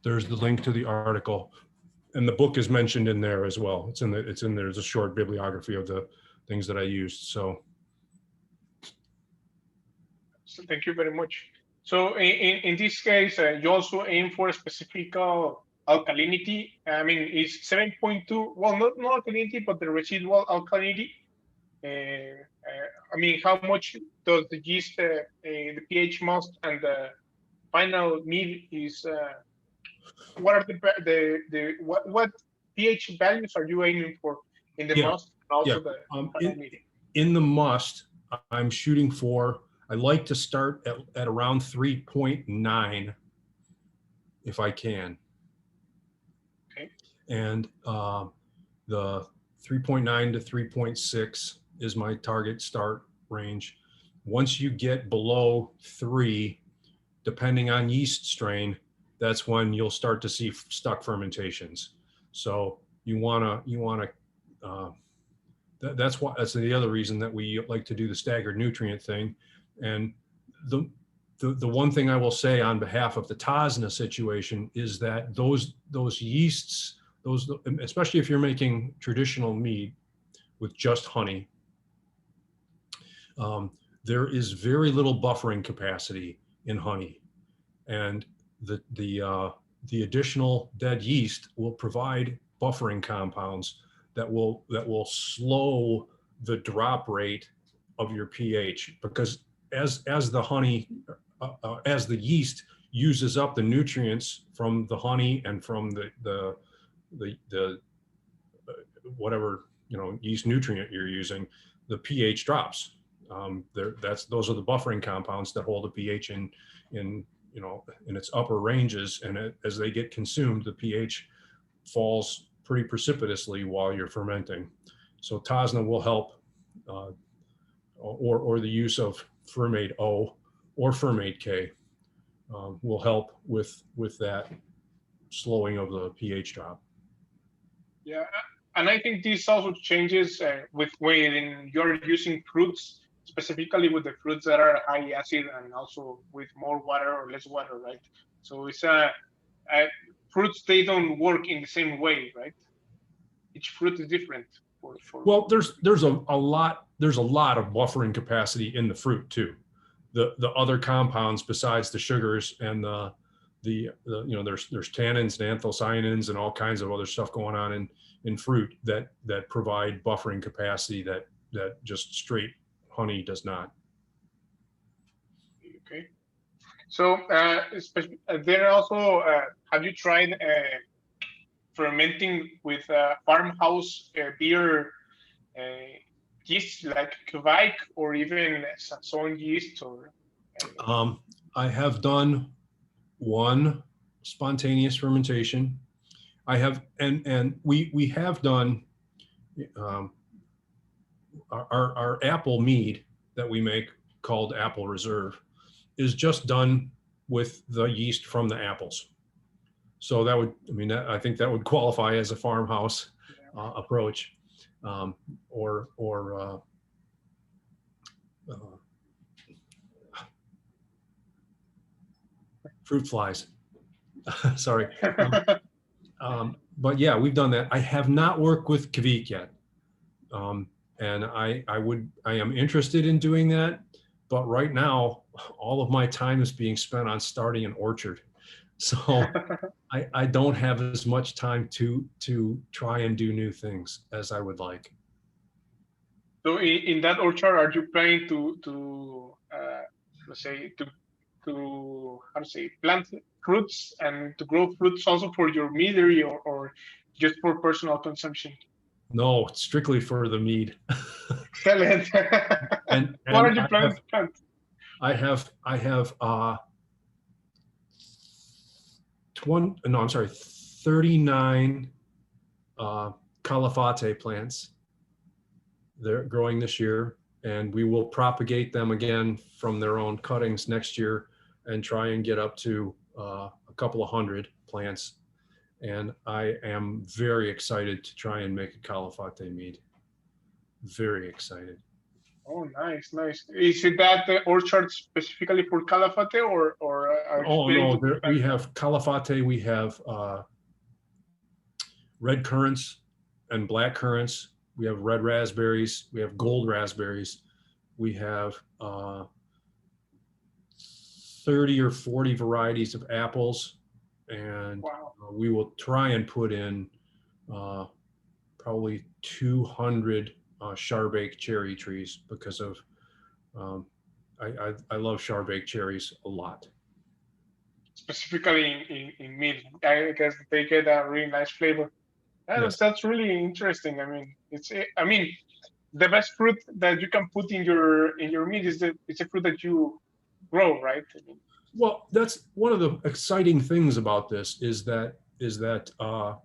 S3: There's the link to the article, and the book is mentioned in there as well. It's in there. There's a short bibliography of the things that I used. So
S2: Thank you very much. So in this case, you also aim for a specific alkalinity. I mean, is 7.2, well, not alkalinity, but the residual alkalinity. I mean, how much does the yeast, the pH must, and the final mead is, what are what pH values are you aiming for in the must, and also the final mead?
S3: In the must, I'm shooting for, I like to start at around 3.9 if I can.
S2: Okay.
S3: And the 3.9 to 3.6 is my target start range. Once you get below 3, depending on yeast strain, that's when you'll start to see stuck fermentations. So you wanna that's the other reason that we like to do the staggered nutrient thing. And the one thing I will say on behalf of the Tasna situation is that those yeasts, especially if you're making traditional mead with just honey, there is very little buffering capacity in honey, and the additional dead yeast will provide buffering compounds that will slow the drop rate of your pH, because as the honey, as the yeast uses up the nutrients from the honey and from the whatever yeast nutrient you're using, the pH drops. Those are the buffering compounds that hold the pH in its upper ranges, and as they get consumed, the pH falls pretty precipitously while you're fermenting. So Tasna will help, or the use of Fermate O or Fermate K will help with that slowing of the pH drop.
S2: Yeah, and I think this also changes with when you're using fruits, specifically with the fruits that are high acid and also with more water or less water, right? So it's fruits, they don't work in the same way, right? Each fruit is different.
S3: Well, there's a lot of buffering capacity in the fruit too. The other compounds besides the sugars and there's tannins and anthocyanins and all kinds of other stuff going on in fruit that provide buffering capacity that just straight honey does not.
S2: Okay. So there also, have you tried fermenting with farmhouse beer yeast like Kvike or even Saison yeast? Or
S3: I have done one spontaneous fermentation. I have, and we have done our apple mead that we make, called Apple Reserve, is just done with the yeast from the apples. So that would, I think that would qualify as a farmhouse approach, or fruit flies. Sorry. But yeah, we've done that. I have not worked with Kvik yet. And I am interested in doing that, but right now, all of my time is being spent on starting an orchard. So I don't have as much time to try and do new things as I would like.
S2: So in that orchard, are you planning to let's say to plant fruits and to grow fruits also for your meadery or just for personal consumption?
S3: No, strictly for the mead.
S2: Excellent.
S3: and
S2: what are you planning to plant?
S3: I have 39 Calafate plants. They're growing this year, and we will propagate them again from their own cuttings next year and try and get up to a couple of hundred plants. And I am very excited to try and make a Calafate mead. Very excited.
S2: Oh, nice, nice. Is it that orchard specifically for Calafate or
S3: oh no, we have Calafate, we have red currants and black currants. We have red raspberries. We have gold raspberries. We have 30 or 40 varieties of apples, and
S2: wow.
S3: We will try and put in probably 200 Charbake cherry trees because of I love Charbake cherries a lot.
S2: Specifically in meat, I guess they get a really nice flavor.
S3: Yes.
S2: That's really interesting. I mean, the best fruit that you can put in your meat is it's a fruit that you grow, right? I mean,
S3: well, that's one of the exciting things about this is that our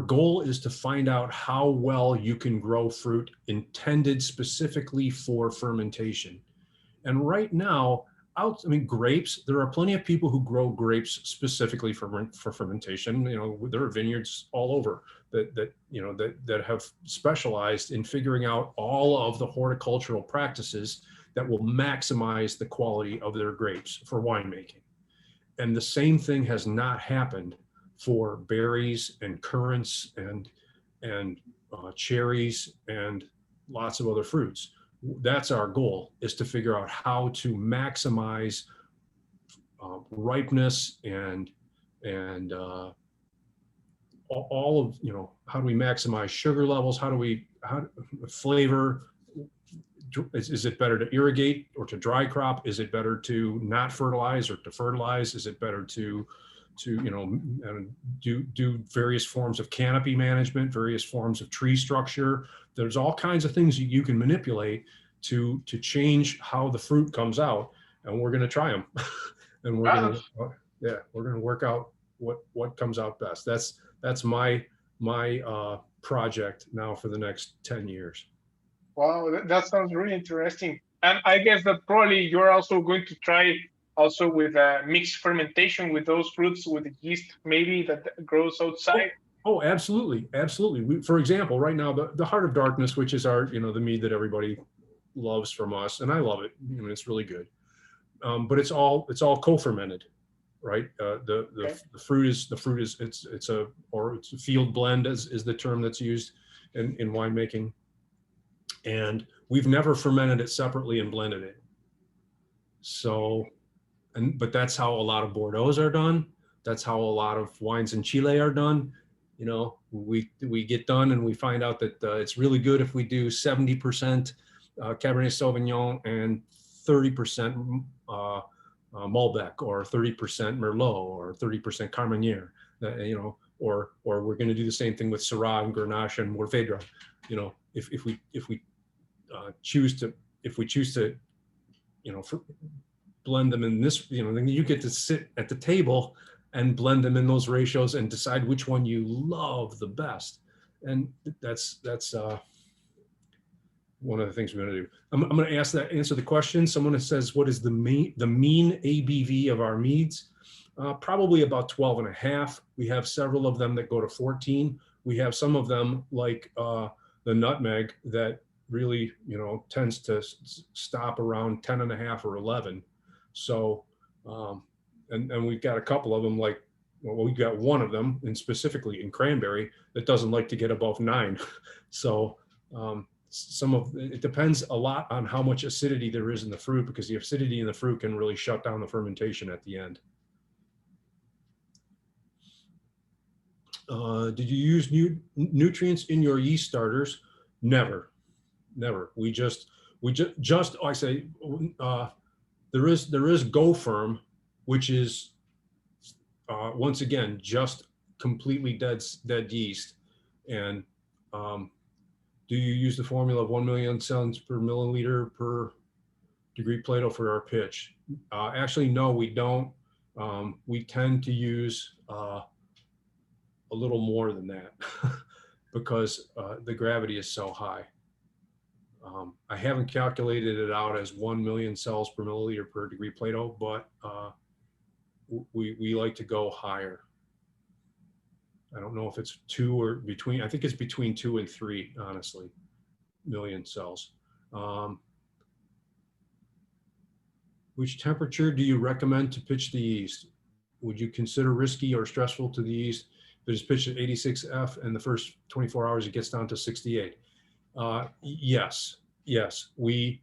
S3: goal is to find out how well you can grow fruit intended specifically for fermentation. And right now, grapes, there are plenty of people who grow grapes specifically for fermentation. You know, there are vineyards all over that have specialized in figuring out all of the horticultural practices that will maximize the quality of their grapes for winemaking. And the same thing has not happened for berries and currants and cherries and lots of other fruits. That's our goal, is to figure out how to maximize ripeness and all of, how do we maximize sugar levels? How flavor? Is it better to irrigate or to dry crop? Is it better to not fertilize or to fertilize? Is it better to do various forms of canopy management, various forms of tree structure? There's all kinds of things you can manipulate to change how the fruit comes out, and we're going to try them. And we're going to work out what comes out best. That's my project now for the next 10 years.
S2: Wow, that sounds really interesting. And I guess that probably you're also going to try also with mixed fermentation with those fruits, with the yeast maybe that grows outside.
S3: Oh, absolutely, absolutely. For example, right now the Heart of Darkness, which is our the mead that everybody loves from us, and I love it. It's really good, but it's all co-fermented, right? The fruit is it's a field blend is the term that's used in winemaking, and we've never fermented it separately and blended it. So. But that's how a lot of Bordeaux's are done. That's how a lot of wines in Chile are done. We get done and we find out that it's really good if we do 70% Cabernet Sauvignon and 30% Malbec, or 30% Merlot, or 30% Carmenere. Or we're going to do the same thing with Syrah and Grenache and Mourvedre. If we choose to blend them in this, then you get to sit at the table and blend them in those ratios and decide which one you love the best. And that's one of the things we're going to do. I'm going to answer the question. Someone says, what is the mean ABV of our meads? Probably about 12.5. We have several of them that go to 14. We have some of them like the nutmeg that really, tends to stop around 10.5 or 11. So, and we've got a couple of them we've got one of them, and specifically in cranberry, that doesn't like to get above 9. So it depends a lot on how much acidity there is in the fruit, because the acidity in the fruit can really shut down the fermentation at the end. Did you use nutrients in your yeast starters? Never. We just I say, there is GoFirm, which is once again just completely dead yeast. And do you use the formula of 1 million cents per milliliter per degree Plato for our pitch. Actually, no, we don't. We tend to use a little more than that because the gravity is so high. I haven't calculated it out as 1 million cells per milliliter per degree Plato, but we like to go higher. I don't know if it's 2 or between, I think it's between 2 and 3, honestly, million cells. Which temperature do you recommend to pitch the yeast? Would you consider risky or stressful to the yeast if it is pitched at 86 F and the first 24 hours it gets down to 68? Yes. We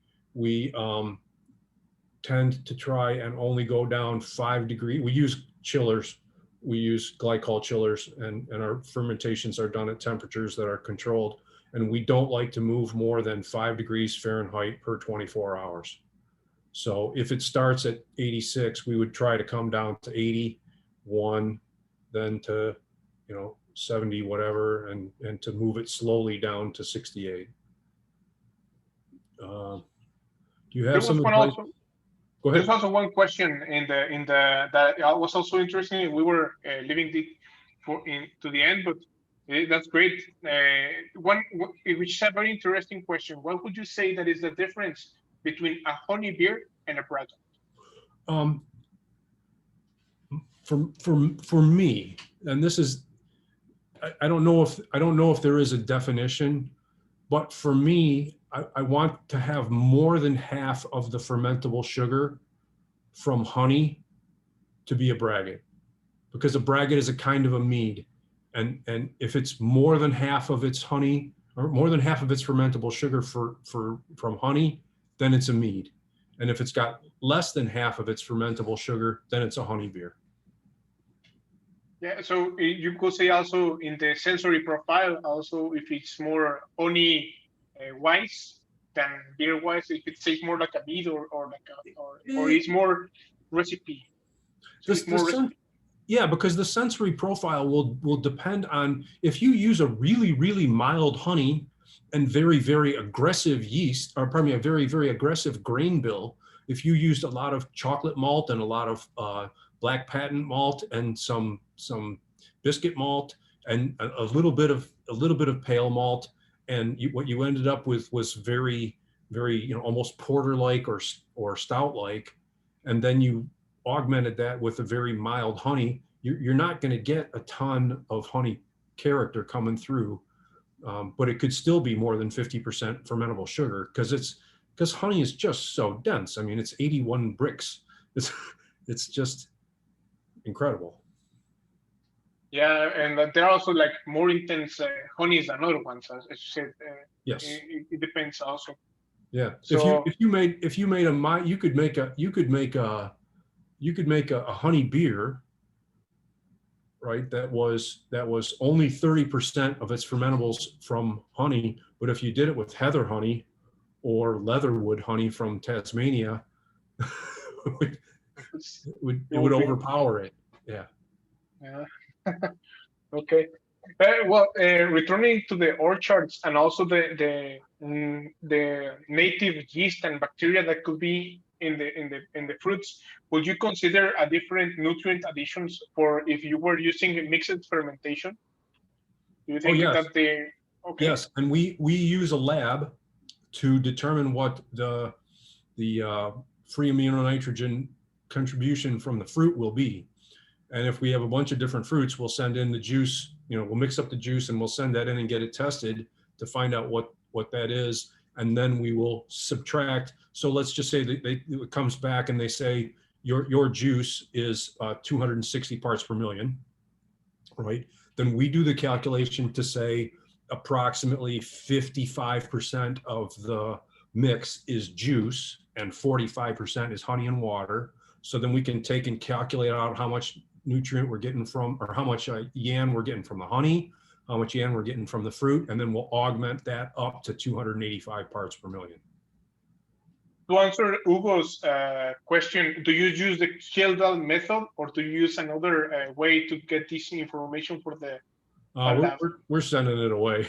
S3: tend to try and only go down 5 degrees. We use chillers. We use glycol chillers, and our fermentations are done at temperatures that are controlled. And we don't like to move more than 5 degrees Fahrenheit per 24 hours. So if it starts at 86, we would try to come down to 81, then to, 70, whatever, and to move it slowly down to 68. Do you have some advice? Go ahead.
S2: There's also one question in the that was also interesting. We were leaving it to the end, but that's great. Which is a very interesting question. What would you say that is the difference between a honey beer and a braggot?
S3: For me, and this is, I don't know if there is a definition, but for me, I want to have more than half of the fermentable sugar from honey to be a braggot, because a braggot is a kind of a mead. And if it's more than half of its honey or more than half of its fermentable sugar from honey, then it's a mead. And if it's got less than half of its fermentable sugar, then it's a honey beer.
S2: Yeah, so you could say also in the sensory profile, also if it's more honey wise than beer wise, if it tastes more like a mead or it's more recipe. So
S3: yeah, because the sensory profile will depend on if you use a really, really mild honey and very, very aggressive yeast, or pardon me, a very, very aggressive grain bill. If you used a lot of chocolate malt and a lot of black patent malt and some biscuit malt and a little bit of pale malt, and what you ended up with was very, very, almost porter-like or stout-like, and then you augmented that with a very mild honey, you're not going to get a ton of honey character coming through, but it could still be more than 50% fermentable sugar because honey is just so dense. I mean, it's 81 bricks. It's just incredible.
S2: Yeah, and there are also like more intense honeys than other ones, as you said.
S3: Yes,
S2: it depends also.
S3: Yeah, so if you made a you could make a honey beer, right? That was only 30% of its fermentables from honey, but if you did it with heather honey or leatherwood honey from Tasmania, it would overpower it. Yeah.
S2: Yeah. Okay. Returning to the orchards and also the native yeast and bacteria that could be in the fruits, would you consider a different nutrient additions for if you were using mixed fermentation? Do you think that okay?
S3: Yes, and we use a lab to determine what the free amino nitrogen contribution from the fruit will be. And if we have a bunch of different fruits, we'll send in the juice, we'll mix up the juice and we'll send that in and get it tested to find out what that is. And then we will subtract. So let's just say that it comes back and they say your juice is 260 parts per million, right? Then we do the calculation to say approximately 55% of the mix is juice and 45% is honey and water. So then we can take and calculate out how much nutrient we're getting from, or how much yan we're getting from the honey, how much yan we're getting from the fruit, and then we'll augment that up to 285 parts per million.
S2: To answer Hugo's question, do you use the Kjeldal method or do you use another way to get this information for the
S3: we're sending it away.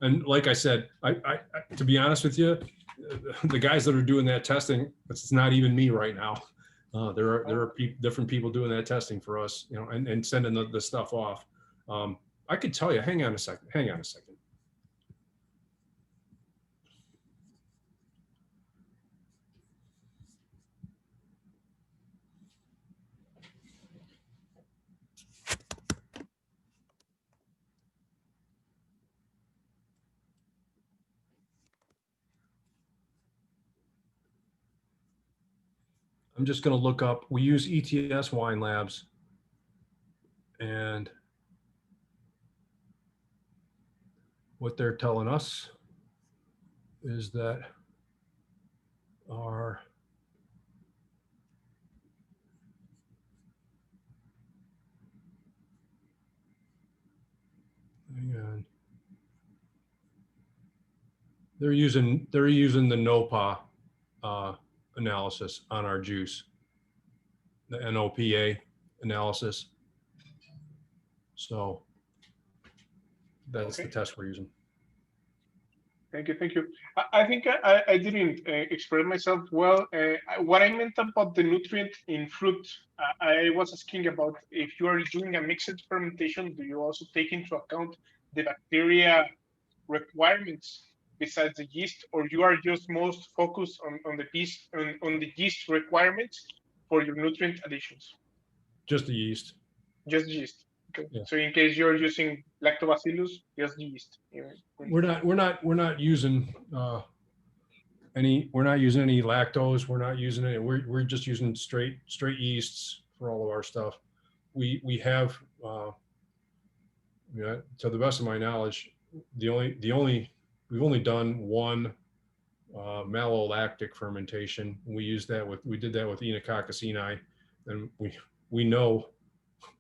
S3: And like I said, I to be honest with you, the guys that are doing that testing, it's not even me right now. There are different people doing that testing for us, you know, and sending the stuff off. I could tell you, hang on a second. I'm just going to look up, we use ETS Wine Labs, and what they're telling us is that our hang on. They're using the NOPA analysis on our juice, the NOPA analysis. So that's the test we're using.
S2: Thank you. I think I didn't express myself well. What I meant about the nutrient in fruit, I was asking about if you are doing a mixed fermentation, do you also take into account the bacteria requirements besides the yeast, or you are just most focused on the yeast requirements for your nutrient additions?
S3: Just the yeast.
S2: Just yeast. Okay.
S3: Yeah.
S2: So in case you're using lactobacillus, just yeast.
S3: We're not using any lactose. We're not using any. We're just using straight yeasts for all of our stuff. We have, to the best of my knowledge, we've only done one malolactic fermentation. We did that with Enococcus eni, and we know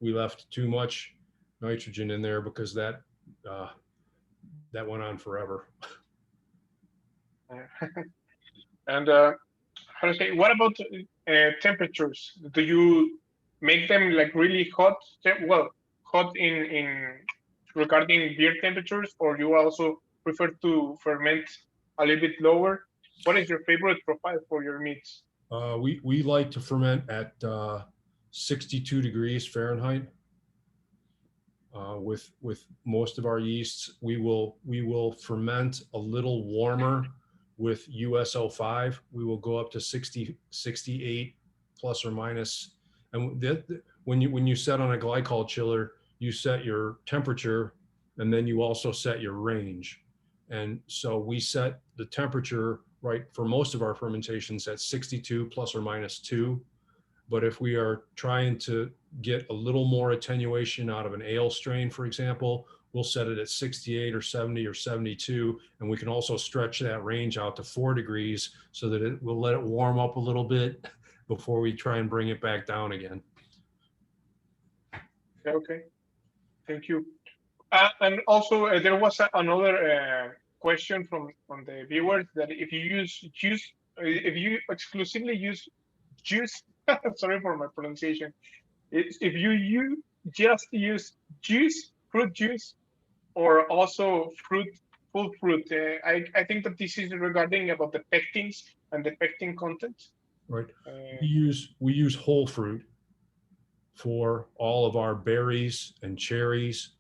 S3: we left too much nitrogen in there because that went on forever.
S2: And how to say, what about temperatures? Do you make them like really hot? Hot in regarding beer temperatures, or you also prefer to ferment a little bit lower? What is your favorite profile for your meats?
S3: We like to ferment at 62 degrees Fahrenheit. With most of our yeasts, we will ferment a little warmer with US-05. We will go up to 60, 68 plus or minus. And when you set on a glycol chiller, you set your temperature and then you also set your range. And so we set the temperature right for most of our fermentations at 62 plus or minus 2. But if we are trying to get a little more attenuation out of an ale strain, for example, we'll set it at 68 or 70 or 72. And we can also stretch that range out to 4 degrees so that we'll let it warm up a little bit before we try and bring it back down again.
S2: Okay, thank you. And also there was another question from the viewers that if you exclusively use juice, sorry for my pronunciation, if you just use fruit juice, or also full fruit. I think that this is regarding about the pectins and the pectin content.
S3: Right. We use whole fruit for all of our berries and cherries.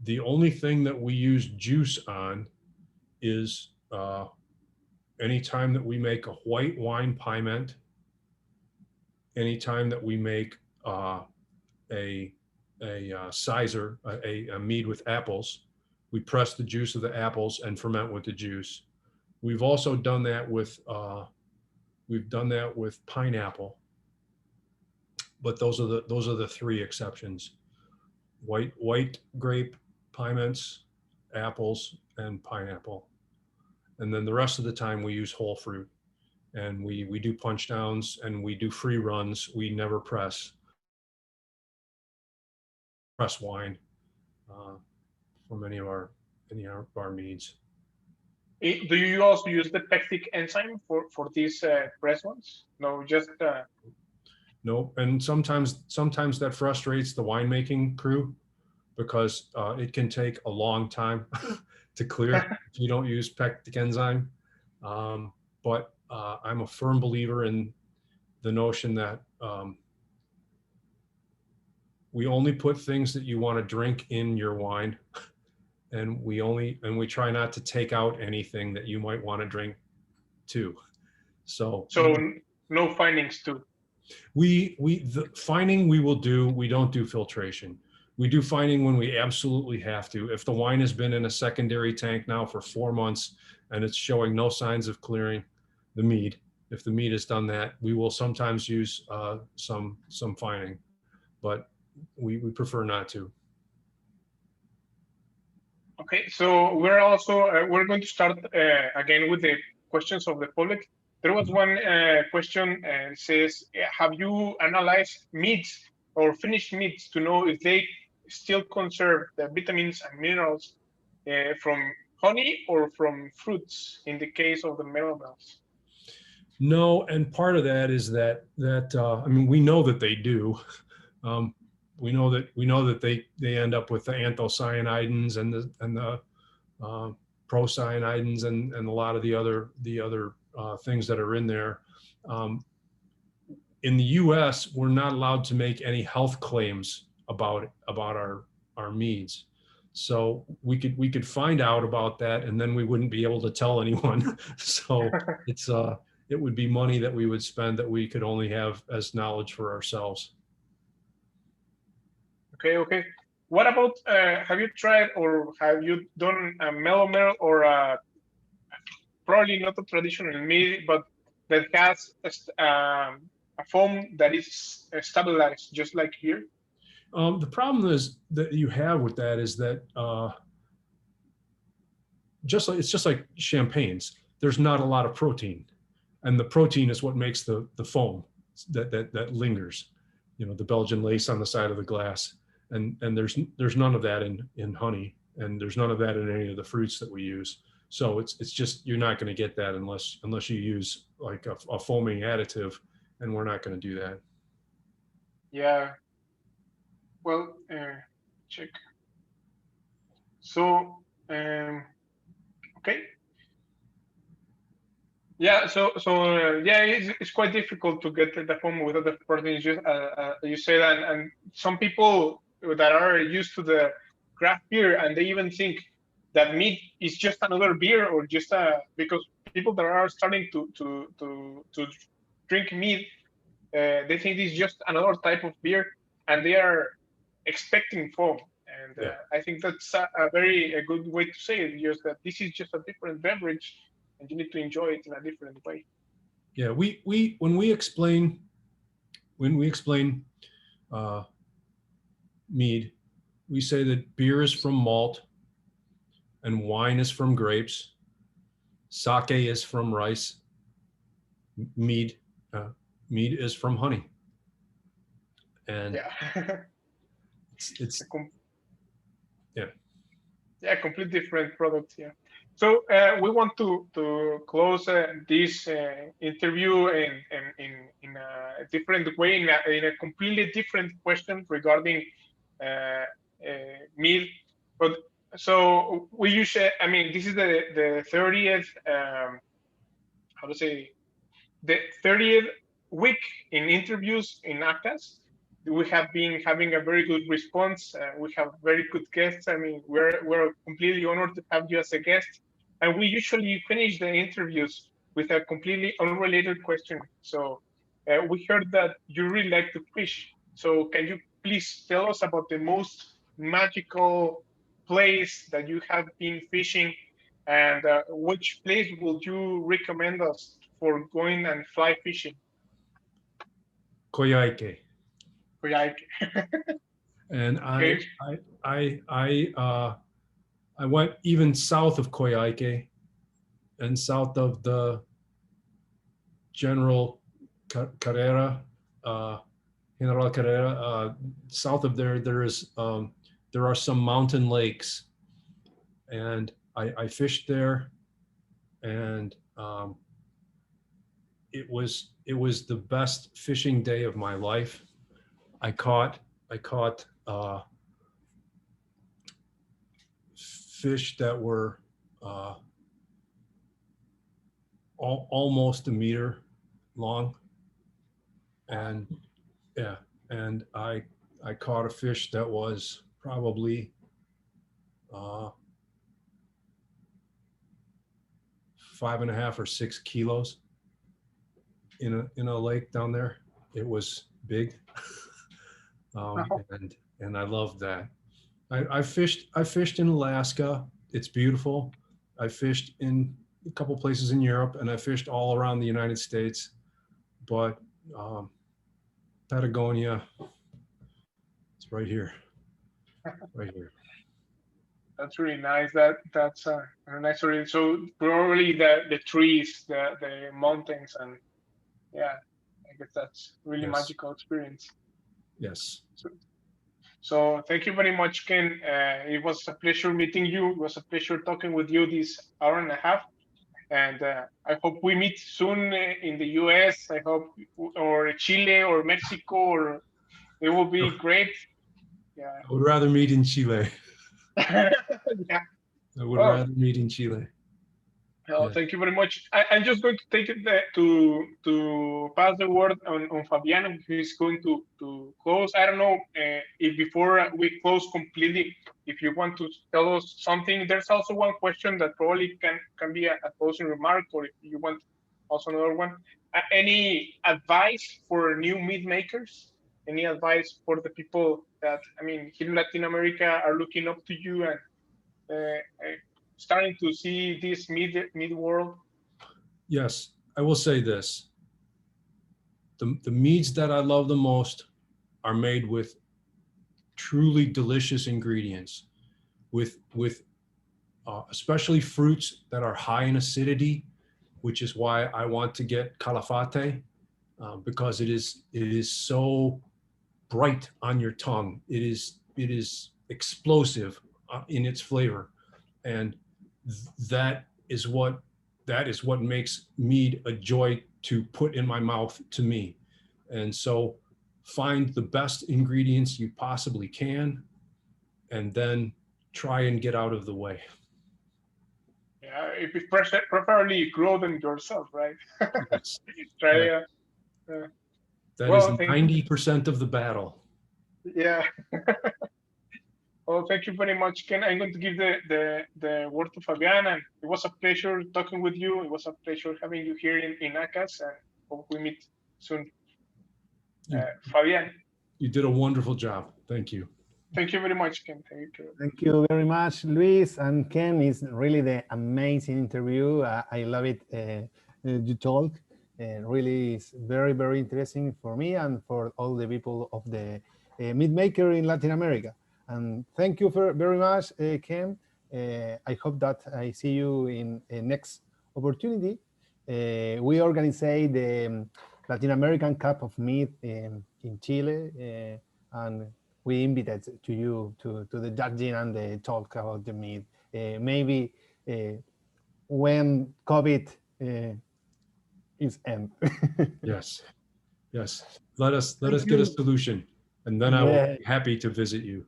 S3: The only thing that we use juice on is anytime that we make a white wine piment, anytime that we make a sizer, a mead with apples, we press the juice of the apples and ferment with the juice. We've also done that with pineapple, but those are the 3 exceptions: white grape, piments, apples, and pineapple. And then the rest of the time we use whole fruit, and we do punch downs and we do free runs. We never press wine from any of our meads.
S2: Do you also use the pectic enzyme for these press ones? No, just
S3: no. And sometimes that frustrates the winemaking crew because it can take a long time to clear if you don't use pectic enzyme. but I'm a firm believer in the notion that we only put things that you want to drink in your wine, and we try not to take out anything that you might want to drink too. So
S2: no findings too.
S3: The fining we will do. We don't do filtration. We do fining when we absolutely have to. If the wine has been in a secondary tank now for 4 months and it's showing no signs of clearing, the mead, if the mead has done that, we will sometimes use some fining, but we prefer not to.
S2: Okay, so we're also we're going to start again with the questions of the public. There was one question and says, have you analyzed meats or finished meats to know if they still conserve the vitamins and minerals from honey or from fruits in the case of the melomels?
S3: No, and part of that is that I mean, we know that they do. We know that they end up with the anthocyanidins and the procyanidins and a lot of the other things that are in there. In the U.S., we're not allowed to make any health claims about our meads. So we could find out about that, and then we wouldn't be able to tell anyone. So it would be money that we would spend that we could only have as knowledge for ourselves.
S2: Okay. What about, have you tried or have you done a melomel or probably not a traditional mead, but that has a foam that is stabilized, just like here?
S3: The problem is that you have with that is that it's just like champagnes. There's not a lot of protein, and the protein is what makes the foam that lingers. You know, the Belgian lace on the side of the glass, and there's none of that in honey, and there's none of that in any of the fruits that we use. So it's just, you're not going to get that unless you use like a foaming additive, and we're not going to do that.
S2: Yeah. Well, check. So, okay. Yeah. So yeah, it's quite difficult to get the foam without the protein. You say that, and some people that are used to the craft beer, and they even think that mead is just another beer, or just because people that are starting to drink mead, they think it's just another type of beer, and they are expecting foam. And I think that's a very good way to say it, just that this is just a different beverage, and you need to enjoy it in a different way.
S3: Yeah, when we explain mead, we say that beer is from malt, and wine is from grapes, sake is from rice, mead is from honey, and
S2: yeah.
S3: it's
S2: complete different products. Yeah. So we want to close this interview in a different way, in a completely different question regarding meal. But so we usually, I mean, this is the 30th, how to say, the 30th week in interviews in ACAS. We have been having a very good response. We have very good guests. I mean, we're completely honored to have you as a guest. And we usually finish the interviews with a completely unrelated question. So we heard that you really like to fish. So can you please tell us about the most magical place that you have been fishing, and which place would you recommend us for going and fly fishing?
S3: Coyhaique. And
S2: Okay.
S3: I went even south of Coyhaique and south of the General Carrera, General Carrera. South of there are some mountain lakes, and I fished there, and it was the best fishing day of my life. I caught fish that were almost a meter long. And yeah, and I caught a fish that was probably 5.5 or 6 kilos in a lake down there. It was big. And I loved that. I fished in Alaska. It's beautiful. I fished in a couple places in Europe, and I fished all around the United States. But Patagonia, it's right here, right here.
S2: That's really nice. That's a nice story. So probably the trees, the mountains, and yeah, I guess that's really
S3: Yes.
S2: magical experience.
S3: Yes.
S2: So thank you very much, Ken. It was a pleasure meeting you. It was a pleasure talking with you this hour and a half. And I hope we meet soon in the US. I hope, or Chile or Mexico, or it will be great. Yeah.
S3: I would rather meet in Chile.
S2: Yeah.
S3: I would rather meet in Chile.
S2: Oh, yeah. Thank you very much. I'm just going to take it to pass the word on Fabiano, who is going to close. I don't know if before we close completely, if you want to tell us something. There's also one question that probably can be a closing remark, or if you want also another one. Any advice for new meat makers? Any advice for the people that, I mean, here in Latin America are looking up to you and starting to see this mid world?
S3: Yes, I will say this. The meats that I love the most are made with truly delicious ingredients, with especially fruits that are high in acidity, which is why I want to get calafate, because it is so bright on your tongue. It is explosive in its flavor, and that is what makes mead a joy to put in my mouth to me. And so find the best ingredients you possibly can, and then try and get out of the way.
S2: Yeah, if you preferably grow them yourself, right?
S3: Yes.
S2: Try.
S3: That is 90% of the battle.
S2: Yeah. Well, thank you very much, Ken. I'm going to give the word to Fabian, and it was a pleasure talking with you. It was a pleasure having you here in ACAS, and hope we meet soon. Fabian.
S3: You did a wonderful job. Thank you.
S2: Thank you very much, Ken. Thank you.
S1: Thank you very much, Luis and Ken. It's really the amazing interview. I love it. You talk. Really is very, very interesting for me and for all the people of the meat maker in Latin America. And thank you very much, Ken. I hope that I see you in a next opportunity. We organize the Latin American Cup of Meat in Chile, and we invited to you to the judging and the talk about the meat. Maybe when COVID is end.
S3: Yes. Let us get a solution, and then I will be happy to visit you.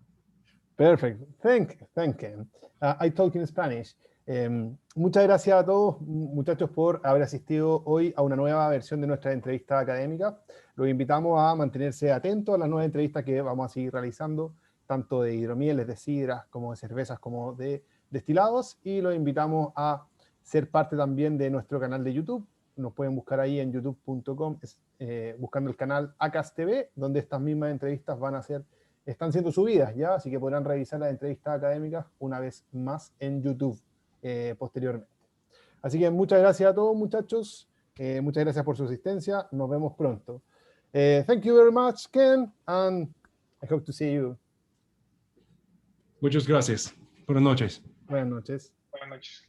S1: Perfect. Thank you. I talk in Spanish. Muchas gracias a todos, muchachos, por haber asistido hoy a una nueva versión de nuestra entrevista académica. Los invitamos a mantenerse atentos a las nuevas entrevistas que vamos a seguir realizando, tanto de hidromieles, de sidras, como de cervezas, como de destilados, y los invitamos a ser parte también de nuestro canal de YouTube. Nos pueden buscar ahí en youtube.com, buscando el canal ACAS TV, donde estas mismas entrevistas están siendo subidas ya, así que podrán revisar las entrevistas académicas una vez más en YouTube posteriormente. Así que muchas gracias a todos, muchachos. Muchas gracias por su asistencia. Nos vemos pronto. Thank you very much, Ken, and I hope to see you.
S3: Muchas gracias. Buenas noches.
S1: Buenas noches.
S2: Buenas noches.